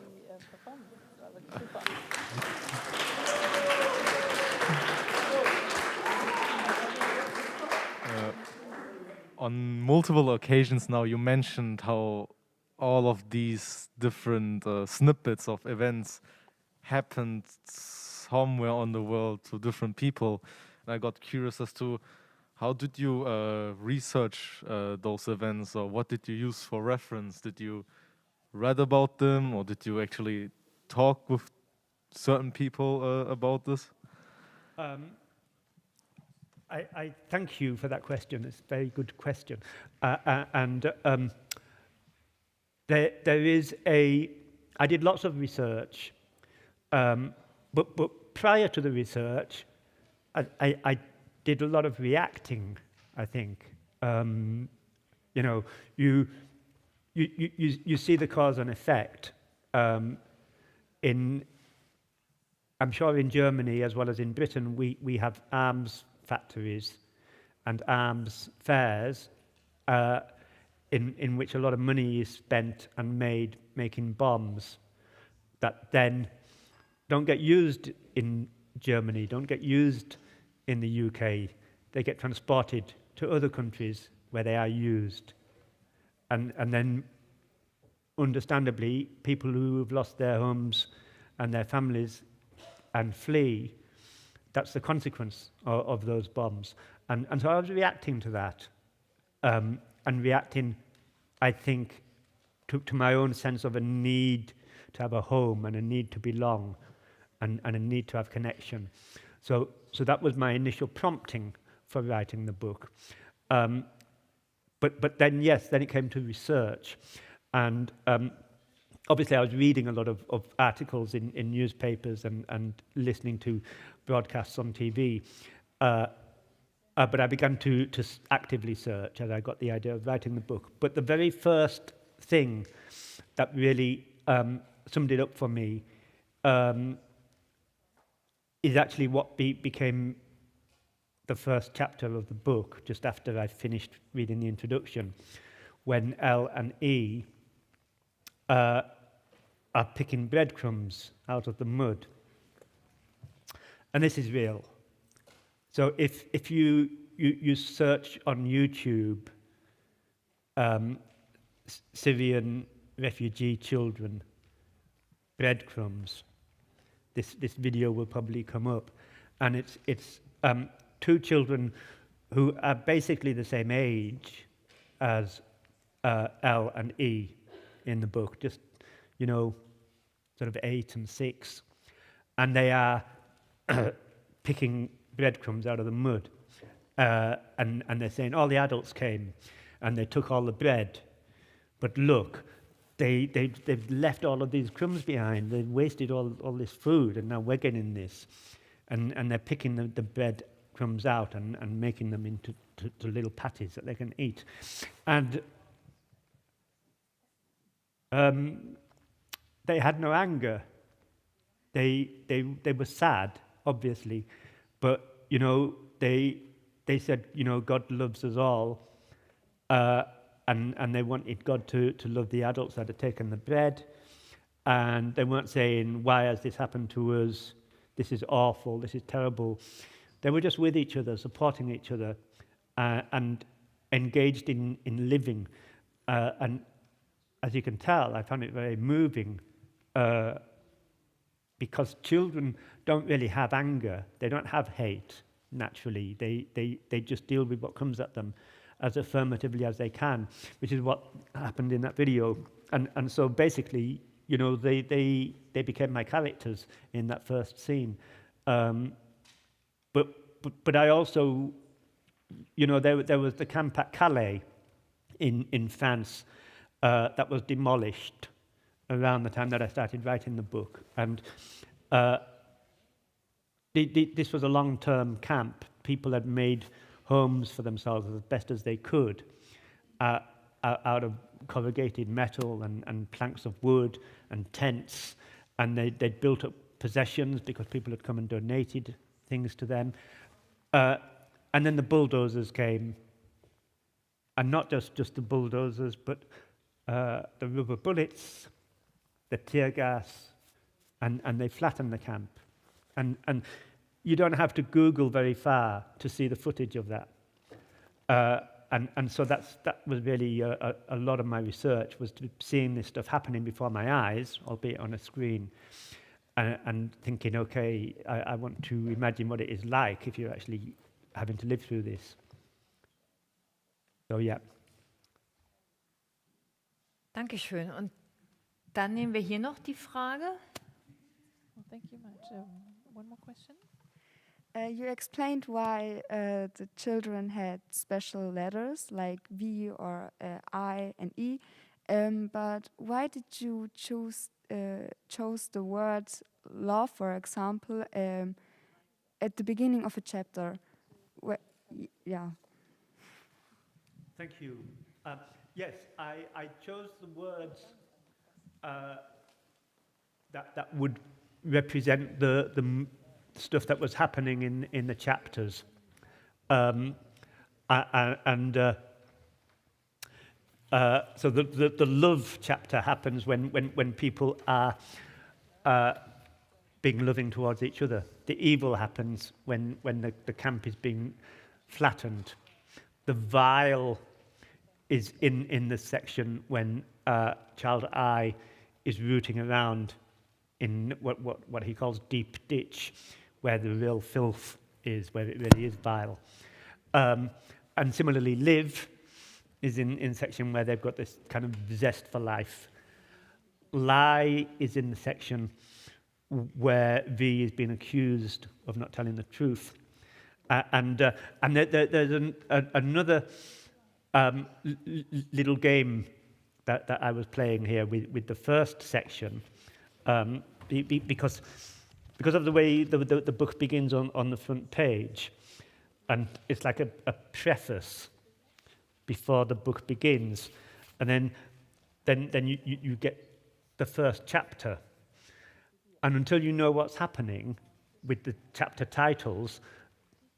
[SPEAKER 9] On multiple occasions now, you mentioned how all of these different snippets of events happened somewhere on the world to different people. And I got curious as to how did you research those events, or what did you use for reference? Did you read about them, or did you actually talk with certain people about this?
[SPEAKER 8] I thank you for that question. It's a very good question. There is I did lots of research, but prior to the research, I did a lot of reacting, I think. You know, you see the cause and effect I'm sure in Germany as well as in Britain, we have arms factories and arms fairs in which a lot of money is spent and made making bombs that then don't get used in Germany, don't get used in the UK. They get transported to other countries where they are used. And then, understandably, people who have lost their homes and their families and flee, that's the consequence of those bombs. And so I was reacting to that, and reacting, I think, to my own sense of a need to have a home and a need to belong and a need to have connection. So that was my initial prompting for writing the book. But then, yes, then it came to research. And obviously I was reading a lot of articles in newspapers and listening to broadcasts on TV. But I began to actively search as I got the idea of writing the book. But the very first thing that really summed it up for me is actually what became the first chapter of the book, just after I finished reading the introduction, when L and E are picking breadcrumbs out of the mud. And this is real. So if you search on YouTube Syrian refugee children, breadcrumbs, this video will probably come up. And it's two children who are basically the same age as L and E in the book, just, you know, sort of 8 and 6. And they are picking breadcrumbs out of the mud. and they're saying all the adults came and they took all the bread. But look, they've left all of these crumbs behind. They've wasted all this food, and now we're getting this. And they're picking the bread crumbs out and making them into to little patties that they can eat. And they had no anger. They were sad, obviously, but they said, God loves us all, and they wanted God to love the adults that had taken the bread, and they weren't saying, why has this happened to us? This is awful. This is terrible. They were just with each other, supporting each other, and engaged in living. And as you can tell, I found it very moving, because children don't really have anger. They don't have hate, naturally. They just deal with what comes at them as affirmatively as they can, which is what happened in that video. And so basically, they became my characters in that first scene. But I also, there was the camp at Calais in France that was demolished around the time that I started writing the book. And this was a long-term camp. People had made homes for themselves as best as they could out of corrugated metal and planks of wood and tents. And they'd built up possessions because people had come and donated things to them. And then the bulldozers came. And not just the bulldozers, but the rubber bullets, the tear gas, and they flattened the camp. And you don't have to Google very far to see the footage of that. And so that was really a lot of my research, was seeing this stuff happening before my eyes, albeit on a screen, and thinking, okay, I want to imagine what it is like if you're actually having to live through this. So, yeah.
[SPEAKER 6] Dankeschön. Und dann nehmen wir hier noch die Frage.
[SPEAKER 7] Well, thank you much. One more question.
[SPEAKER 14] You explained why the children had special letters like V or I and E, but why did you chose the word love, for example, at the beginning of a chapter? Yeah.
[SPEAKER 8] Thank you. Yes, I chose the words that would represent the stuff that was happening in the chapters. So the love chapter happens when people are being loving towards each other. The evil happens when the camp is being flattened. The vile is in the section when child I is rooting around in what he calls deep ditch, where the real filth is, where it really is vile. And similarly, live is in section where they've got this kind of zest for life. Lie is in the section where V is being accused of not telling the truth. And there's another little game that I was playing here with the first section, because of the way the book begins on the front page, and it's like a preface before the book begins, and then you get the first chapter, and until you know what's happening with the chapter titles,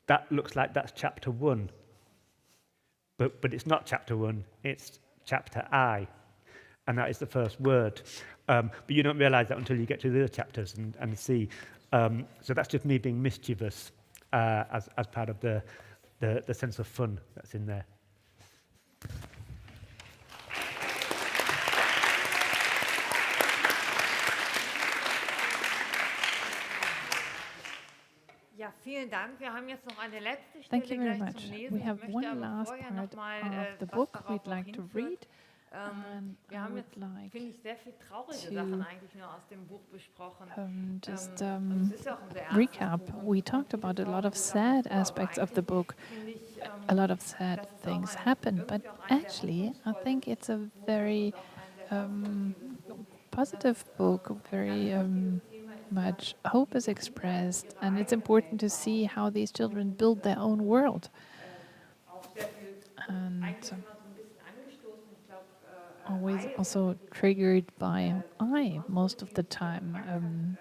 [SPEAKER 8] that looks like that's chapter 1. But it's not chapter 1, it's chapter I, and that is the first word. But you don't realize that until you get to the other chapters and see. So that's just me being mischievous as part of the sense of fun that's in there.
[SPEAKER 6] Ja, vielen Dank. Wir haben jetzt noch eine letzte
[SPEAKER 7] Thank you
[SPEAKER 6] Stelle
[SPEAKER 7] very
[SPEAKER 6] gleich
[SPEAKER 7] much.
[SPEAKER 6] zum
[SPEAKER 7] We
[SPEAKER 6] Lesen.
[SPEAKER 7] have
[SPEAKER 6] Ich
[SPEAKER 7] one
[SPEAKER 6] möchte aber
[SPEAKER 7] last
[SPEAKER 6] vorher
[SPEAKER 7] part
[SPEAKER 6] noch mal
[SPEAKER 7] of the
[SPEAKER 6] was
[SPEAKER 7] book
[SPEAKER 6] darauf
[SPEAKER 7] we'd like to
[SPEAKER 6] hinführen.
[SPEAKER 7] read.
[SPEAKER 6] Wir haben jetzt, finde ich, sehr viel traurige Sachen eigentlich nur aus dem Buch besprochen.
[SPEAKER 7] Recap, we talked about a lot of sad aspects of the book. A lot of sad things happen, but actually I think it's a very positive book, very much hope is expressed, and it's important to see how these children build their own world. And always also triggered by I most of the time,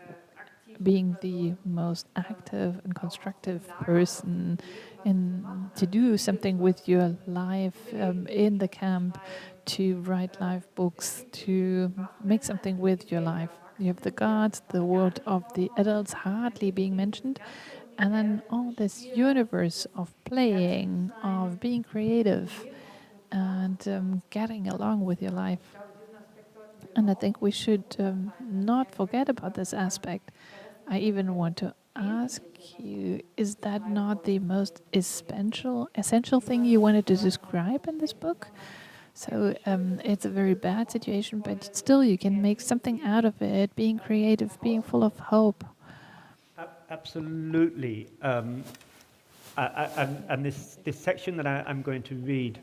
[SPEAKER 7] being the most active and constructive person to do something with your life in the camp, to write life books, to make something with your life. You have the gods, the world of the adults hardly being mentioned, and then all this universe of playing, of being creative, and getting along with your life. And I think we should not forget about this aspect. I even want to ask you, is that not the most essential thing you wanted to describe in this book? So it's a very bad situation, but still you can make something out of it, being creative, being full of hope.
[SPEAKER 8] Absolutely. And this section that I'm going to read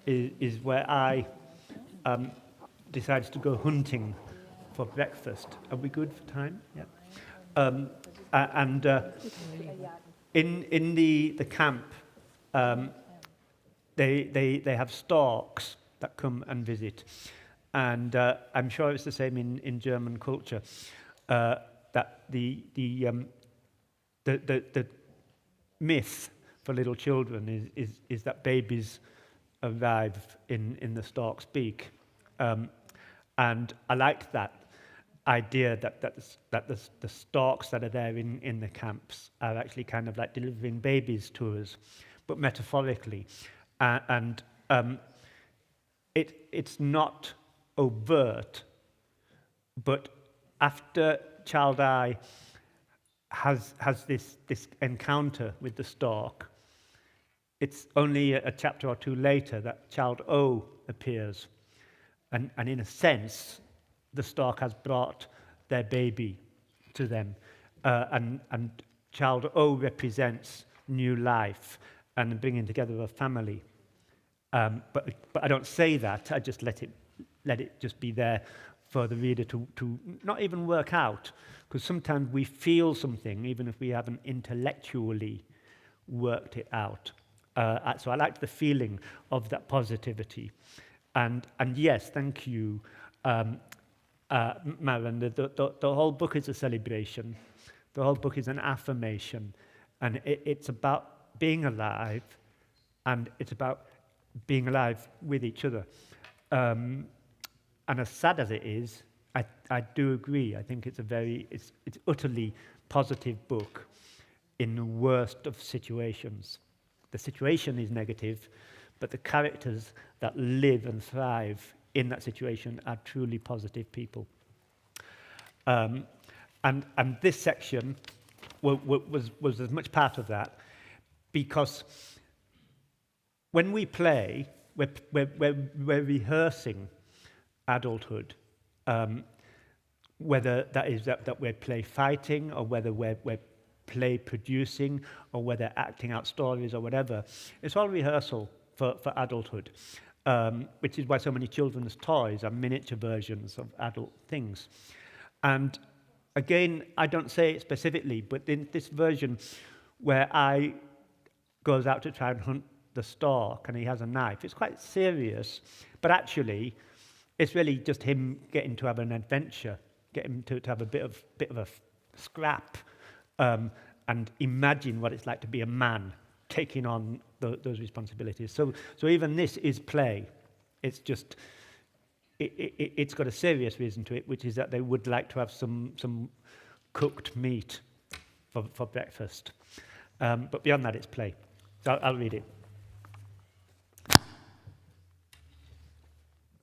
[SPEAKER 8] is where I decided to go hunting for breakfast. Are we good for time? Yeah. In the camp, they have storks that come and visit, and I'm sure it's the same in German culture. That the myth for little children is that babies arrive in the stork's beak, and I liked that idea that the storks that are there in the camps are actually kind of like delivering babies to us, but metaphorically, and it's not overt, but after child I has this encounter with the stork, it's only a chapter or two later that child O appears, and in a sense the stork has brought their baby to them, and child O represents new life and bringing together a family. But I don't say that. I just let it just be there for the reader to not even work out, because sometimes we feel something even if we haven't intellectually worked it out. So I liked the feeling of that positivity, and yes, thank you, Maren. The whole book is a celebration. The whole book is an affirmation, and it's about being alive, and it's about being alive with each other. And as sad as it is, I do agree. I think it's utterly positive book in the worst of situations. The situation is negative, but the characters that live and thrive in that situation are truly positive people. And this section was as much part of that, because when we play, we're rehearsing adulthood, whether that is that we're play fighting, or whether we're play producing, or whether acting out stories or whatever. It's all rehearsal for adulthood, which is why so many children's toys are miniature versions of adult things. And again, I don't say it specifically, but in this version where I goes out to try and hunt the stork and he has a knife, it's quite serious, but actually it's really just him getting to have an adventure, getting to have a bit of a scrap, and imagine what it's like to be a man taking on those responsibilities. So even this is play. It's just it's got a serious reason to it, which is that they would like to have some cooked meat for breakfast. But beyond that, it's play. So I'll read it.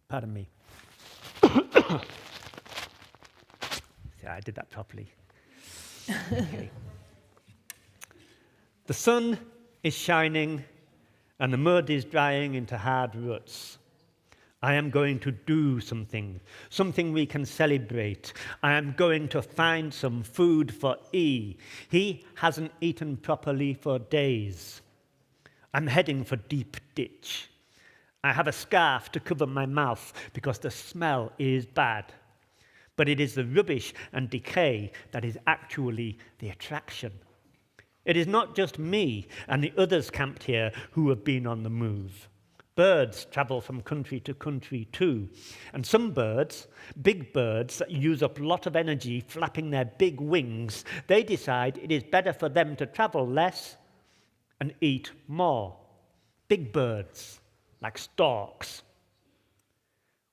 [SPEAKER 8] Pardon me. Yeah, I did that properly. Okay. The sun is shining and the mud is drying into hard ruts. I am going to do something we can celebrate. I am going to find some food for E. He hasn't eaten properly for days. I'm heading for deep ditch. I have a scarf to cover my mouth because the smell is bad. But it is the rubbish and decay that is actually the attraction. It is not just me and the others camped here who have been on the move. Birds travel from country to country too. And some birds, big birds that use up a lot of energy flapping their big wings, they decide it is better for them to travel less and eat more. Big birds, like storks.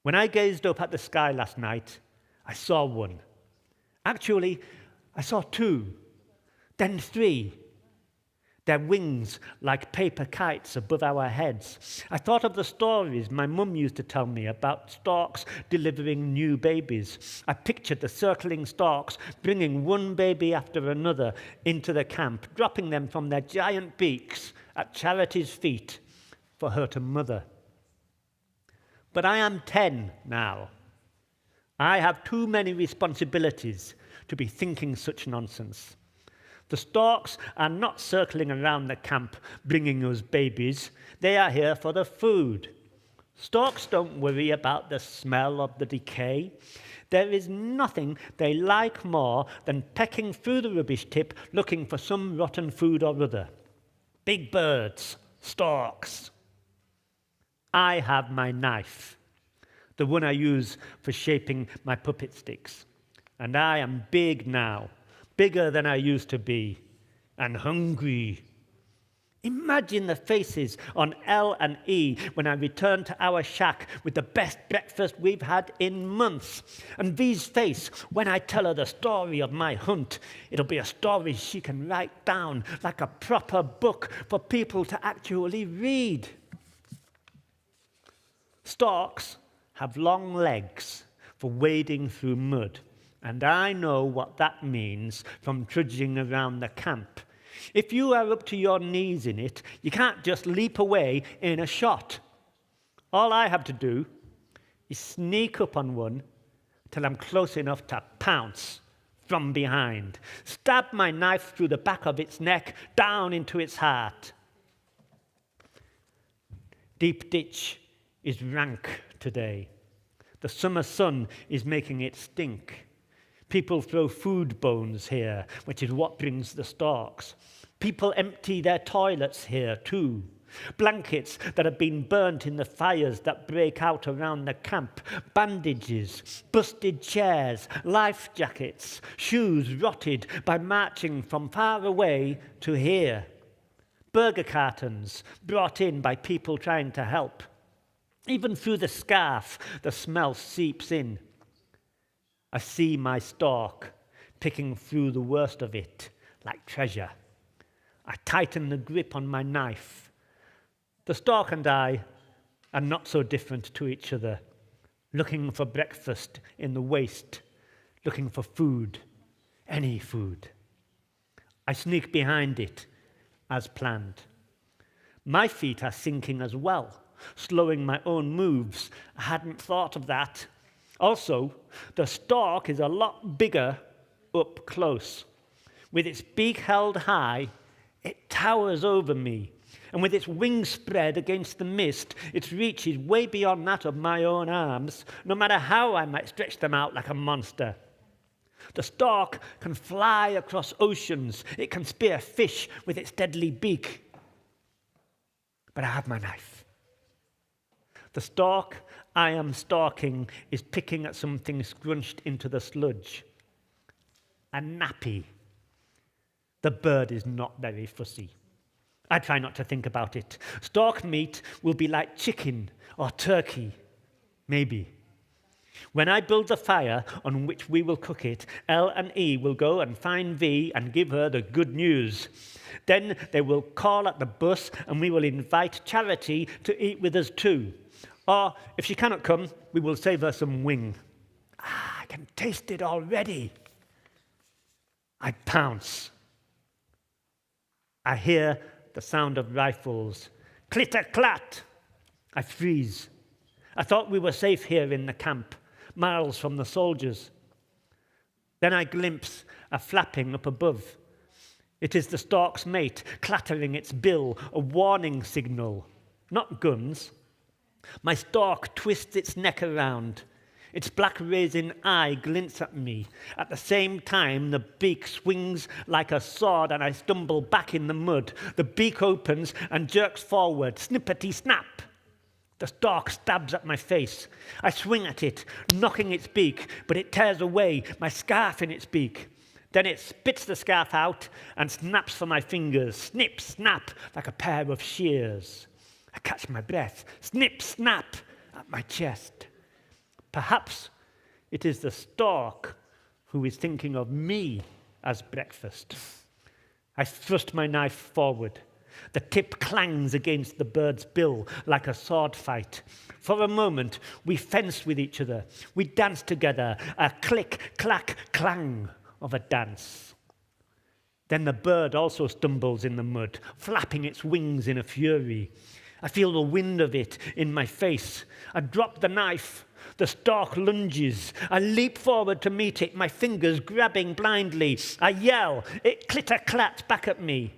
[SPEAKER 8] When I gazed up at the sky last night, I saw one. Actually, I saw two, then three. Their wings like paper kites above our heads. I thought of the stories my mum used to tell me about storks delivering new babies. I pictured the circling storks bringing one baby after another into the camp, dropping them from their giant beaks at Charity's feet for her to mother. But I am 10 now. I have too many responsibilities to be thinking such nonsense. The storks are not circling around the camp bringing us babies. They are here for the food. Storks don't worry about the smell of the decay. There is nothing they like more than pecking through the rubbish tip looking for some rotten food or other. Big birds, storks. I have my knife, the one I use for shaping my puppet sticks. And I am big now. Bigger than I used to be, and hungry. Imagine the faces on L and E when I return to our shack with the best breakfast we've had in months. And V's face when I tell her the story of my hunt. It'll be a story she can write down like a proper book for people to actually read. Storks have long legs for wading through mud. And I know what that means from trudging around the camp. If you are up to your knees in it, you can't just leap away in a shot. All I have to do is sneak up on one till I'm close enough to pounce from behind, stab my knife through the back of its neck, down into its heart. Deep ditch is rank today. The summer sun is making it stink. People throw food bones here, which is what brings the storks. People empty their toilets here too. Blankets that have been burnt in the fires that break out around the camp. Bandages, busted chairs, life jackets, shoes rotted by marching from far away to here. Burger cartons brought in by people trying to help. Even through the scarf, the smell seeps in. I see my stork picking through the worst of it like treasure. I tighten the grip on my knife. The stork and I are not so different to each other, looking for breakfast in the waste, looking for food, any food. I sneak behind it as planned. My feet are sinking as well, slowing my own moves. I hadn't thought of that. Also, the stork is a lot bigger up close. With its beak held high, it towers over me. And with its wings spread against the mist, its reach is way beyond that of my own arms, no matter how I might stretch them out like a monster. The stork can fly across oceans. It can spear fish with its deadly beak. But I have my knife. The stork I am stalking is picking at something scrunched into the sludge. A nappy. The bird is not very fussy. I try not to think about it. Stork meat will be like chicken or turkey, maybe. When I build the fire on which we will cook it, L and E will go and find V and give her the good news. Then they will call at the bus and we will invite Charity to eat with us too. Or, if she cannot come, we will save her some wing. I can taste it already. I pounce. I hear the sound of rifles. Clitter-clat. I freeze. I thought we were safe here in the camp, miles from the soldiers. Then I glimpse a flapping up above. It is the stork's mate clattering its bill, a warning signal, not guns. My stork twists its neck around. Its black raisin eye glints at me. At the same time, the beak swings like a sword and I stumble back in the mud. The beak opens and jerks forward, snippety-snap. The stork stabs at my face. I swing at it, knocking its beak, but it tears away, my scarf in its beak. Then it spits the scarf out and snaps for my fingers. Snip, snap, like a pair of shears. I catch my breath. Snip, snap, at my chest. Perhaps it is the stork who is thinking of me as breakfast. I thrust my knife forward. The tip clangs against the bird's bill like a sword fight. For a moment, we fence with each other. We dance together, a click, clack, clang of a dance. Then the bird also stumbles in the mud, flapping its wings in a fury. I feel the wind of it in my face. I drop the knife. The stork lunges. I leap forward to meet it, my fingers grabbing blindly. I yell. It clitter-clats back at me.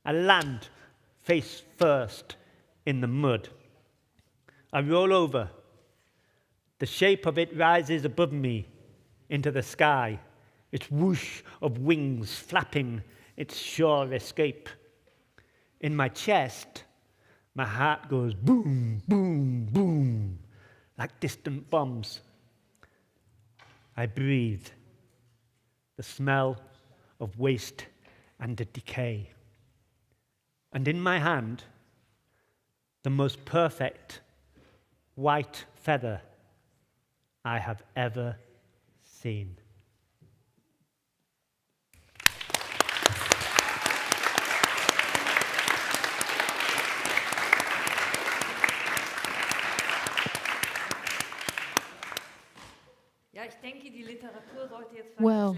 [SPEAKER 8] I land face first in the mud. I roll over. The shape of it rises above me into the sky, its whoosh of wings flapping its sure escape. In my chest, my heart goes boom, boom, boom, like distant bombs. I breathe the smell of waste and decay. And in my hand, the most perfect white feather I have ever seen.
[SPEAKER 2] Well,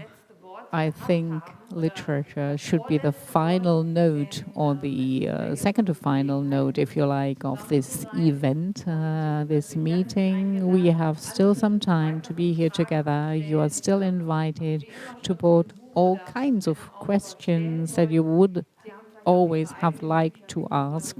[SPEAKER 2] I think literature should be the final note, or the second to final note, if you like, of this event, this meeting. We have still some time to be here together. You are still invited to put all kinds of questions that you would always have liked to ask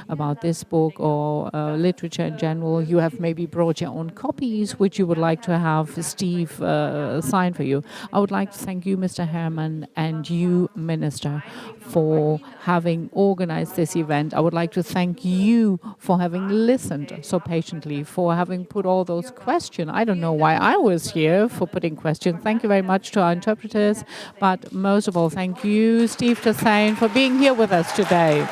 [SPEAKER 2] about this book or literature in general. You have maybe brought your own copies, which you would like to have Steve sign for you. I would like to thank you, Mr. Herman, and you, Minister, for having organized this event. I would like to thank you for having listened so patiently, for having put all those questions. I don't know why I was here for putting questions. Thank you very much to our interpreters, but most of all, thank you, Steve Tasane, for being here with us today.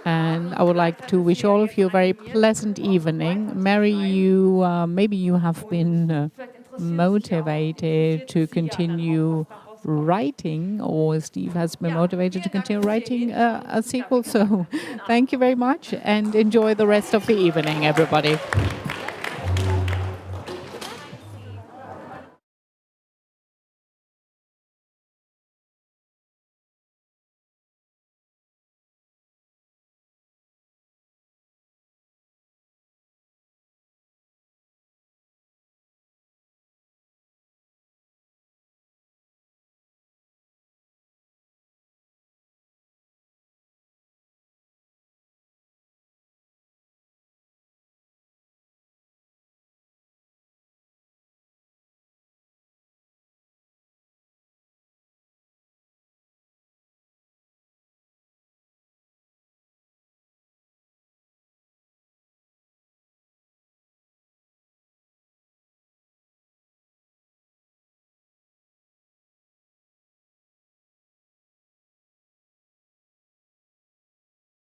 [SPEAKER 2] And I would like to wish all of you a very pleasant evening. Maybe you have been motivated to continue writing, or Steve has been motivated to continue writing a sequel. So thank you very much and enjoy the rest of the evening, everybody.